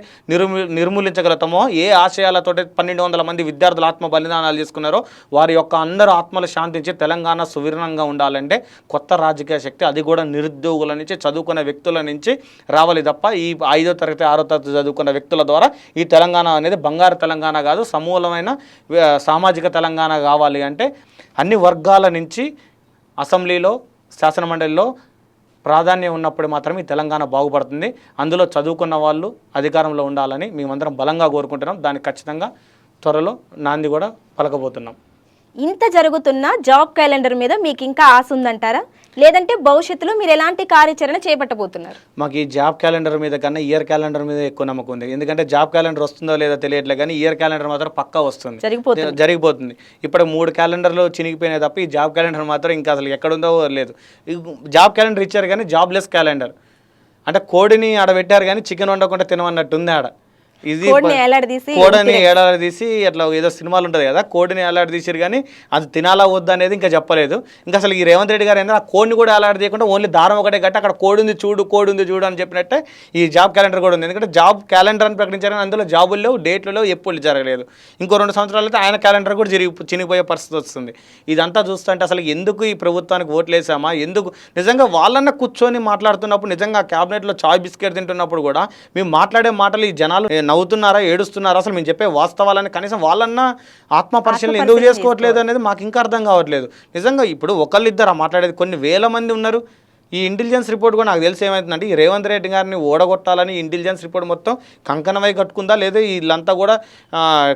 నిర్మూలించగలుగుతామో, ఏ ఆశయాలతో 1200 మంది విద్యార్థులు ఆత్మ బలిదానాలు చేసుకున్నారో వారి యొక్క అందరూ ఆత్మలు శాంతించి తెలంగాణ సువిరణంగా ఉండాలంటే కొత్త రాజకీయ శక్తి, అది కూడా నిరుద్యోగుల నుంచి చదువుకున్న వ్యక్తుల నుంచి రావాలి తప్ప ఈ 5వ తరగతి 6వ తరగతి చదువుకున్న వ్యక్తుల ద్వారా ఈ తెలంగాణ అనేది బంగారు తెలంగాణ కాదు, సమూలమైన సామాజిక తెలంగాణ కావాలి అంటే అన్ని వర్గాల నుంచి అసెంబ్లీలో శాసనమండలిలో ప్రాధాన్యం ఉన్నప్పుడు మాత్రమే ఈ తెలంగాణ బాగుపడుతుంది. అందులో చదువుకున్న వాళ్ళు అధికారంలో ఉండాలని మేమందరం బలంగా కోరుకుంటున్నాం. దానికి ఖచ్చితంగా త్వరలో నాంది కూడా పలకబోతున్నాం. ఇంత జరుగుతున్న జాబ్ క్యాలెండర్ మీద మీకు ఇంకా ఆశ ఉందంటారా, లేదంటే భవిష్యత్తులో మీరు ఎలాంటి కార్యాచరణ చేపట్టబోతున్నారు? మాకు ఈ జాబ్ క్యాలెండర్ మీద కన్నా ఇయర్ క్యాలెండర్ మీద ఎక్కువ నమ్మకం ఉంది. ఎందుకంటే జాబ్ క్యాలెండర్ వస్తుందో లేదో తెలియట్లేదు, కానీ ఇయర్ క్యాలెండర్ మాత్రం పక్కా వస్తుంది, జరిగిపోతుంది. ఇప్పుడు 3 క్యాలెండర్లు చినిగిపోయినాయి తప్ప ఈ జాబ్ క్యాలెండర్ మాత్రం ఇంకా అసలు ఎక్కడుందో లేదు. జాబ్ క్యాలెండర్ ఇచ్చారు కానీ జాబ్లెస్ క్యాలెండర్, అంటే కోడిని ఆడబెట్టారు కానీ చికెన్ వండకుండా తినమన్నట్టు ఉంది ఆడ. ఇది కోడిని ఏలాడదీసి అట్లా ఏదో సినిమాలు ఉంటుంది కదా, కోడిని ఏలాడదీసారు కానీ అది తినాలా వద్దా అనేది ఇంకా చెప్పలేదు. ఇంకా అసలు ఈ రేవంత్ రెడ్డి గారు ఏంటంటే ఆ కోడిని కూడా ఏలాడదీయకుండా ఓన్లీ దారం ఒకటే కట్టి అక్కడ కోడి ఉంది చూడు అని చెప్పినట్టే ఈ జాబ్ క్యాలెండర్ కూడా ఉంది. ఎందుకంటే జాబ్ క్యాలెండర్ అని ప్రకటించారు కానీ అందులో జాబులు లేవు, డేట్లు లేవు, ఎప్పుడు జరగలేదు. ఇంకో 2 సంవత్సరాలు అయితే ఆయన క్యాలెండర్ కూడా చినిగిపోయే పరిస్థితి వస్తుంది. ఇదంతా చూస్తుంటే అసలు ఎందుకు ఈ ప్రభుత్వానికి ఓట్లు వేసామా, ఎందుకు నిజంగా వాళ్ళన్న కూర్చొని మాట్లాడుతున్నప్పుడు, నిజంగా క్యాబినెట్లో చాయ్ బిస్కెట్ తింటున్నప్పుడు కూడా మేము మాట్లాడే మాటలు ఈ జనాలు నవ్వుతున్నారా ఏడుస్తున్నారా, అసలు మేము చెప్పే వాస్తవాలని కనీసం వాళ్ళన్నా ఆత్మ పరిశీలన ఎందుకు చేసుకోవట్లేదు అనేది మాకు ఇంకా అర్థం కావట్లేదు. నిజంగా ఇప్పుడు ఒకళ్ళిద్దరు మాట్లాడేది కొన్ని వేల మంది ఉన్నారు. ఈ ఇంటెలిజెన్స్ రిపోర్ట్ కూడా నాకు తెలిసి ఏమవుతుందంటే ఈ రేవంత్ రెడ్డి గారిని ఓడగొట్టాలని ఇంటెలిజెన్స్ రిపోర్ట్ మొత్తం కంకణమై కట్టుకుందా, లేదా వీళ్ళంతా కూడా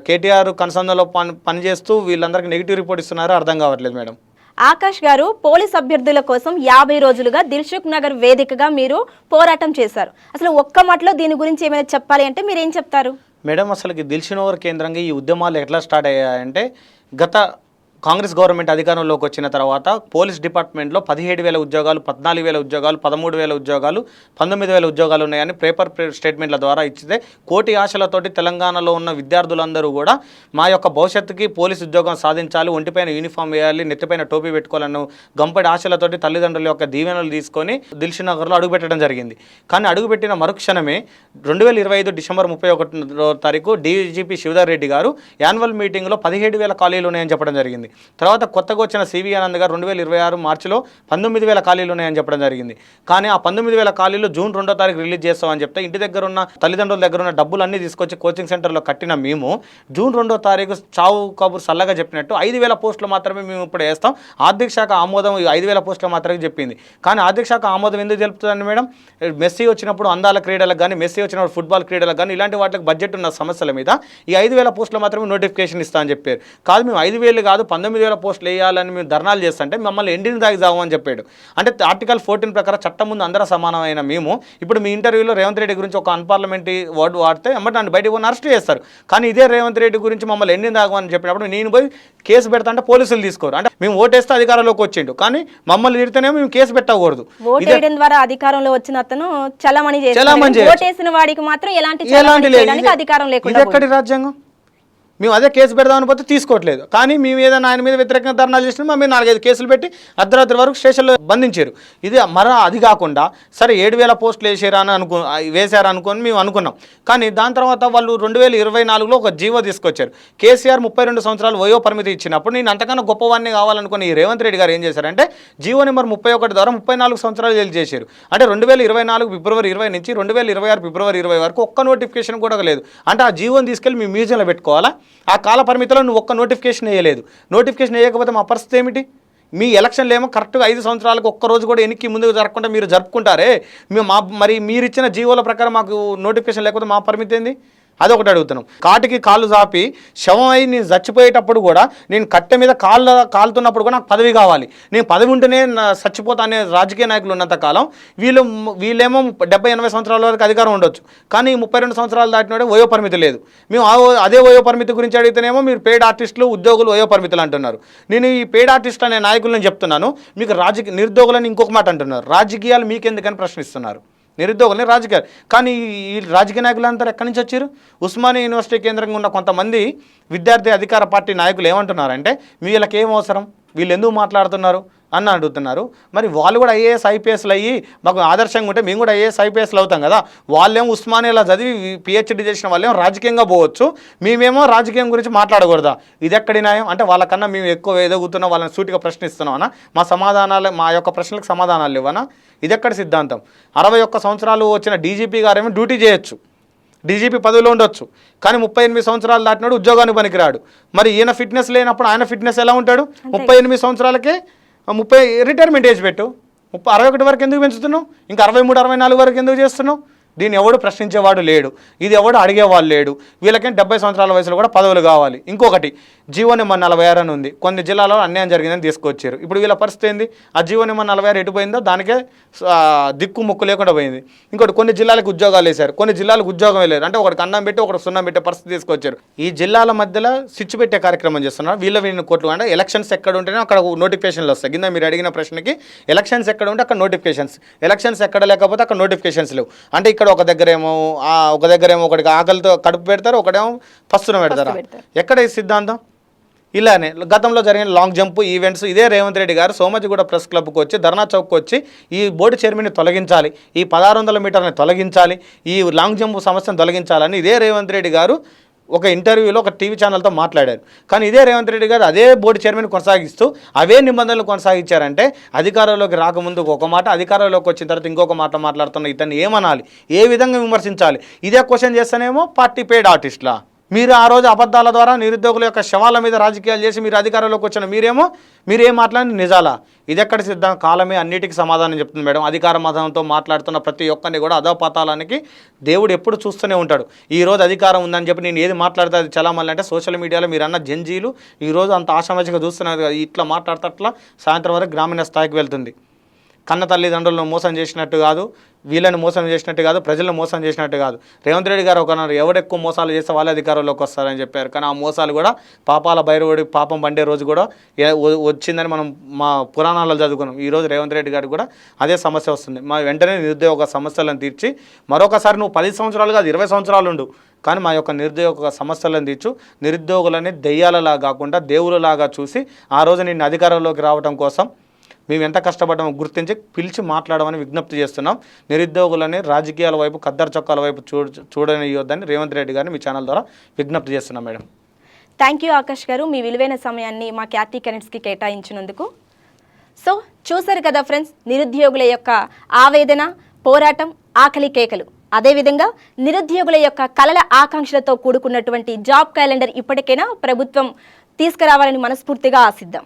కేటీఆర్ కన్సర్న్లో పనిచేస్తూ వీళ్ళందరికీ నెగిటివ్ రిపోర్ట్ ఇస్తున్నారో అర్థం కావట్లేదు మేడం. ఆకాష్ గారు, పోలీస్ అభ్యర్థుల కోసం 50 రోజులుగా దిల్సుఖ్ నగర్ వేదికగా మీరు పోరాటం చేశారు. అసలు ఒక్క మాటలో దీని గురించి ఏమైనా చెప్పాలి అంటే మీరు ఏం చెప్తారు? మేడం, అసలుకి దిల్సుఖ్ నగర్ కేంద్రంగా ఈ ఉద్యమాలు ఎట్లా స్టార్ట్ అయ్యాయంటే గత కాంగ్రెస్ గవర్నమెంట్ అధికారంలోకి వచ్చిన తర్వాత పోలీస్ డిపార్ట్మెంట్లో 17,000 ఉద్యోగాలు, 14,000 ఉద్యోగాలు, 13,000 ఉద్యోగాలు, 19,000 ఉద్యోగాలు ఉన్నాయని పేపర్ స్టేట్మెంట్ల ద్వారా ఇచ్చితే కోటి ఆశలతోటి తెలంగాణలో ఉన్న విద్యార్థులందరూ కూడా మా యొక్క భవిష్యత్తుకి పోలీస్ ఉద్యోగం సాధించాలి, ఒంటిపైన యూనిఫామ్ వేయాలి, నెత్తిపైన టోపీ పెట్టుకోవాలన్న గంపడి ఆశలతోటి తల్లిదండ్రుల యొక్క దీవెనలు తీసుకొని దిల్సుఖ్ నగర్లో అడుగుపెట్టడం జరిగింది. కానీ అడుగుపెట్టిన మరుక్షణమే 2025 డిసెంబర్ 31వ తారీఖు డీజీపీ శివధర్ రెడ్డి గారు యాన్యువల్ మీటింగ్లో 17,000 ఖాళీలు ఉన్నాయని చెప్పడం జరిగింది. తర్వాత కొత్తగా వచ్చిన సివి ఆనంద్ గారు 2026 మార్చిలో 19,000 ఖాళీలు ఉన్నాయని చెప్పడం జరిగింది. కానీ ఆ 19,000 ఖాళీలు జూన్ 2వ తారీఖు రిలీజ్ చేస్తామని చెప్తే ఇంటి దగ్గర ఉన్న తల్లిదండ్రుల దగ్గర ఉన్న డబ్బులన్నీ తీసుకొచ్చి కోచింగ్ సెంటర్లో కట్టిన మేము జూన్ 2వ తారీఖు చావు కబుర్ సల్లగా చెప్పినట్టు 5,000 పోస్టులు మాత్రమే మేము ఇప్పుడు వేస్తాం, ఆర్థిక శాఖ ఆమోదం 5,000 పోస్టులు మాత్రమే చెప్పింది. కానీ ఆర్థిక శాఖ ఆమోదం ఎందుకు తెలుపుతుందండి మేడం? మెస్సీ వచ్చినప్పుడు అందాల క్రీడలకు కానీ, మెస్సీ వచ్చినప్పుడు ఫుట్బాల్ క్రీడలకు కానీ ఇలాంటి వాటికి బడ్జెట్ ఉన్న సమస్యల మీద ఈ 5,000 పోస్టులు మాత్రమే నోటిఫికేషన్ ఇస్తా అని చెప్పారు. కాదు మేము 5,000 కాదు 19,000 పోస్టులు వేయాలని మేము ధర్నాలు చేస్తుంటే మమ్మల్ని ఎండిని దాగి జావమని చెప్పాడు. అంటే ఆర్టికల్ 14 ప్రకారం చట్టం ముందు అందరూ సమానమైన మేము ఇప్పుడు మీ ఇంటర్వ్యూలో రేవంత్ రెడ్డి గురించి ఒక అన్పార్లమెంటరీ వర్డ్ వాడితే ఎమ్మటి నన్ను బయటకు పోయి అరెస్ట్ చేస్తారు. కానీ ఇదే రేవంత్ రెడ్డి గురించి మమ్మల్ని ఎండిని దాగమని చెప్పినప్పుడు నేను పోయి కేసు పెడతా అంటే పోలీసులు తీసుకోరు. అంటే మేము ఓటేస్తే అధికారంలోకి వచ్చిండు, కానీ మమ్మల్ని తిడితేనే మేము కేసు పెట్టకూడదు. ఓటేయడం ద్వారా అధికారంలో వచ్చిన అతను చలమణి ఓటేసిన వాడికి మాత్రం ఎలాంటి అధికారం లేకుండా ఇది ఎక్కడి రాజ్యాంగం? మేము అదే కేసు పెడదామని పోతే తీసుకోవట్లేదు. కానీ మేము ఏదైనా ఆయన మీద వ్యతిరేకంగా ధర్నాలు చేసినా మా మీద 4-5 కేసులు పెట్టి అర్ధరాత్రి వరకు స్టేషన్లో బంధించారు. ఇది అది కాకుండా సరే 7,000 పోస్టులు వేశారు అనుకొని మేము అనుకున్నాం. కానీ దాని తర్వాత వాళ్ళు 2024లో ఒక జీవో తీసుకొచ్చారు. కేసీఆర్ 32 సంవత్సరాలు వయో పరిమితి ఇచ్చినప్పుడు నేను అంతకన్నా గొప్పవాడిని కావాలనుకుని ఈ రేవంత్ రెడ్డి గారు ఏం చేశారంటే జీవో నెంబర్ 31 ద్వారా 34 సంవత్సరాలు జైలు చేశారు. అంటే 2024 ఫిబ్రవరి 20 నుంచి 2026 ఫిబ్రవరి 20 వరకు ఒక్క నోటిఫికేషన్ కూడా లేదు. అంటే ఆ జీవోని తీసుకెళ్ళి మీ మ్యూజియంలో పెట్టుకోవాలా? ఆ కాల పరిమితిలో నువ్వు ఒక్క నోటిఫికేషన్ వేయలేదు. నోటిఫికేషన్ వేయకపోతే మా పరిస్థితి ఏమిటి? మీ ఎలక్షన్లు ఏమో కరెక్ట్గా 5 సంవత్సరాలకు ఒక్కరోజు కూడా ఎన్నికకి ముందుకు జరగకుండా మీరు జరుపుకుంటారే. మరి మీరు ఇచ్చిన జీవోల ప్రకారం మాకు నోటిఫికేషన్ లేకపోతే మా పరిమితి ఏంది? అదొకటి అడుగుతున్నాం. కాటికి కాళ్ళు చాపి శవం అయి నేను చచ్చిపోయేటప్పుడు కూడా నేను కట్టె మీద కాలుతున్నప్పుడు కూడా నాకు పదవి కావాలి, నేను పదవి ఉంటేనే చచ్చిపోతా అనే రాజకీయ నాయకులు ఉన్నంత కాలం వీళ్ళేమో 70-80 సంవత్సరాల వరకు అధికారం ఉండొచ్చు, కానీ 32 సంవత్సరాలు దాటినోడే వయో పరిమితి లేదు. మేము అదే వయో పరిమితి గురించి అడిగితేనేమో మీరు పెయిడ్ ఆర్టిస్టులు ఉద్యోగులు వయో పరిమితులు అంటున్నారు. నేను ఈ పెయిడ్ ఆర్టిస్ట్ అనే నాయకులను చెప్తున్నాను, మీకు నిరుద్యోగులని ఇంకొక మాట అంటున్నారు. రాజకీయాలు మీకెందుకని ప్రశ్నిస్తున్నారు. నిరుద్యోగులని రాజకీయాలు, కానీ ఈ రాజకీయ నాయకులందరూ ఎక్కడి నుంచి వచ్చారు? ఉస్మానియా యూనివర్సిటీ కేంద్రంగా ఉన్న కొంతమంది విద్యార్థి అధికార పార్టీ నాయకులు ఏమంటున్నారంటే వీళ్ళకి ఏం అవసరం, వీళ్ళు ఎందుకు మాట్లాడుతున్నారు అని అడుగుతున్నారు. మరి వాళ్ళు కూడా ఐఏఎస్ ఐపీఎస్లు అయ్యి మాకు ఆదర్శంగా ఉంటే మేము కూడా ఐఏఎస్ ఐపీఎస్లు అవుతాం కదా. వాళ్ళేమో ఉస్మానియాలో చదివి పిహెచ్డీ చేసిన వాళ్ళేమో రాజకీయంగా పోవచ్చు, మేమేమో రాజకీయం గురించి మాట్లాడకూడదా? ఇది ఎక్కడి న్యాయం? అంటే వాళ్ళకన్నా మేము ఎక్కువ ఎదుగుతున్నాం, వాళ్ళని సూటిగా ప్రశ్నిస్తున్నామన్నా, మా యొక్క ప్రశ్నలకు సమాధానాలు ఇవ్వనా? ఇది ఎక్కడి సిద్ధాంతం? 61 సంవత్సరాలు వచ్చిన డీజీపీ గారేమో డ్యూటీ చేయొచ్చు, డీజీపీ పదవిలో ఉండొచ్చు, కానీ 38 సంవత్సరాలు దాటినాడు ఉద్యోగానికి పనికిరాడు. మరి ఈయన ఫిట్నెస్ లేనప్పుడు ఆయన ఫిట్నెస్ ఎలా ఉంటాడు? 38 సంవత్సరాలకే 30 రిటైర్మెంట్ ఏజ్ పెట్టు, 61 వరకు ఎందుకు పెంచుతున్నావు? ఇంకా 63-64 వరకు ఎందుకు చేస్తున్నావు? దీన్ని ఎవడు ప్రశ్నించేవాడు లేడు, ఇది ఎవడు అడిగేవాళ్ళు లేడు. వీళ్ళకేం 70 సంవత్సరాల వయసులో కూడా పదవులు కావాలి. ఇంకొకటి జీవో నెంబర్ 46 అని ఉంది, కొన్ని జిల్లాలో అన్యాయం జరిగిందని తీసుకొచ్చారు. ఇప్పుడు వీళ్ళ పరిస్థితి ఏంది? ఆ జీవో నెంబర్ 46 ఎటు పోయిందో దానికే దిక్కు ముక్కు లేకుండా పోయింది. ఇంకోటి కొన్ని జిల్లాలకు ఉద్యోగాలు వేశారు, కొన్ని జిల్లాలకు ఉద్యోగం వేయలేరు, అంటే ఒకటి అన్నం పెట్టి ఒకటి సున్నం పెట్టే పరిస్థితి తీసుకొచ్చారు. ఈ జిల్లాల మధ్యలో స్విచ్ పెట్టే కార్యక్రమం చేస్తున్నారు. వీళ్ళ కోట్లు అంటే ఎలక్షన్స్ ఎక్కడ ఉంటేనే అక్కడ నోటిఫికేషన్లు వస్తాయి. కింద మీరు అడిగిన ప్రశ్నకి ఎలక్షన్స్ ఎక్కడ ఉంటే అక్కడ నోటిఫికేషన్స్, ఎలక్షన్స్ ఎక్కడ లేకపోతే అక్కడ నోటిఫికేషన్స్ లేవు. అంటే ఇక్కడ ఒక దగ్గరేమో ఒకటికి ఆకలితో కడుపు పెడతారు, ఒకటేమో పస్తున పెడతారు. ఎక్కడ ఈ సిద్ధాంతం? ఇలానే గతంలో జరిగిన లాంగ్ జంప్ ఈవెంట్స్ ఇదే రేవంత్ రెడ్డి గారు సోమాజిగూడ ప్రెస్ క్లబ్కి వచ్చి ధర్నా చౌక్కి వచ్చి ఈ బోర్డు చైర్మన్ని తొలగించాలి, ఈ 1600 మీటర్ని తొలగించాలి, ఈ లాంగ్ జంప్ సమస్యను తొలగించాలని ఇదే రేవంత్ రెడ్డి గారు ఒక ఇంటర్వ్యూలో ఒక టీవీ ఛానల్తో మాట్లాడారు. కానీ ఇదే రేవంత్ రెడ్డి గారు అదే బోర్డు చైర్మన్ కొనసాగిస్తూ అవే నిబంధనలు కొనసాగించారంటే అధికారంలోకి రాకముందు ఒక మాట, అధికారంలోకి వచ్చిన తర్వాత ఇంకొక మాట మాట్లాడుతున్న ఇతన్ని ఏమనాలి, ఏ విధంగా విమర్శించాలి? ఇదే క్వశ్చన్ చేస్తేనేమో పార్టీ పెయిడ్ ఆర్టిస్ట్లా? మీరు ఆ రోజు అబద్ధాల ద్వారా నిరుద్యోగుల యొక్క శవాల మీద రాజకీయాలు చేసి మీరు అధికారంలోకి వచ్చిన మీరేం మాట్లాడి నిజాలా? ఇది ఎక్కడ సిద్ధం? కాలమే అన్నిటికీ సమాధానం చెప్తుంది మేడం. అధికార మతంతో మాట్లాడుతున్న ప్రతి ఒక్కరిని కూడా అధోపాతాలానికి దేవుడు ఎప్పుడు చూస్తూనే ఉంటాడు. ఈ రోజు అధికారం ఉందని చెప్పి నేను ఏది మాట్లాడితే అది చలామల్లి అంటే సోషల్ మీడియాలో మీరు అన్న జంజీలు ఈరోజు అంత ఆశామాషిగా చూస్తున్నారు కదా, ఇట్లా మాట్లాడితే అట్లా సాయంత్రం వరకు గ్రామీణ స్థాయికి వెళ్తుంది. కన్న తల్లిదండ్రులను మోసం చేసినట్టు కాదు, వీళ్ళని మోసం చేసినట్టు కాదు, ప్రజలను మోసం చేసినట్టు కాదు. రేవంత్ రెడ్డి గారు ఒకన్నారు ఎవడెక్కువ మోసాలు చేస్తే వాళ్ళే అధికారంలోకి వస్తారని చెప్పారు. కానీ ఆ మోసాలు కూడా పాపాల భైరవుడి పాపం పండే రోజు కూడా వచ్చిందని మనం మా పురాణాలలో చదువుకున్నాం. ఈరోజు రేవంత్ రెడ్డి గారికి కూడా అదే సమస్య వస్తుంది. మా వెంటనే నిరుద్యోగ సమస్యలను తీర్చి మరొకసారి నువ్వు 10 సంవత్సరాలు కాదు 20 సంవత్సరాలు ఉండు, కానీ మా యొక్క నిరుద్యోగ సమస్యలను తీర్చు. నిరుద్యోగులని దెయ్యాలలా కాకుండా దేవులలాగా చూసి ఆ రోజు నిన్ను అధికారంలోకి రావడం కోసం మేము ఎంత కష్టపడ్డామో గుర్తించి పిలిచి మాట్లాడమని విజ్ఞప్తి చేస్తున్నాం. నిరుద్యోగులని రాజకీయాల వైపు ఖద్దరు చొక్కాల వైపు చూడనియొద్దని రేవంత్ రెడ్డి గారిని మీ ఛానల్ ద్వారా విజ్ఞప్తి చేస్తున్నాం మేడం. థ్యాంక్ యూ ఆకాష్ గారు, మీ విలువైన సమయాన్ని మా క్యాటీ కనెక్ట్స్కి కేటాయించినందుకు. సో చూసారు కదా ఫ్రెండ్స్, నిరుద్యోగుల యొక్క ఆవేదన, పోరాటం, ఆకలి కేకలు. అదేవిధంగా నిరుద్యోగుల యొక్క కలల ఆకాంక్షలతో కూడుకున్నటువంటి జాబ్ క్యాలెండర్ ఇప్పటికైనా ప్రభుత్వం తీసుకురావాలని మనస్ఫూర్తిగా ఆశిద్దాం.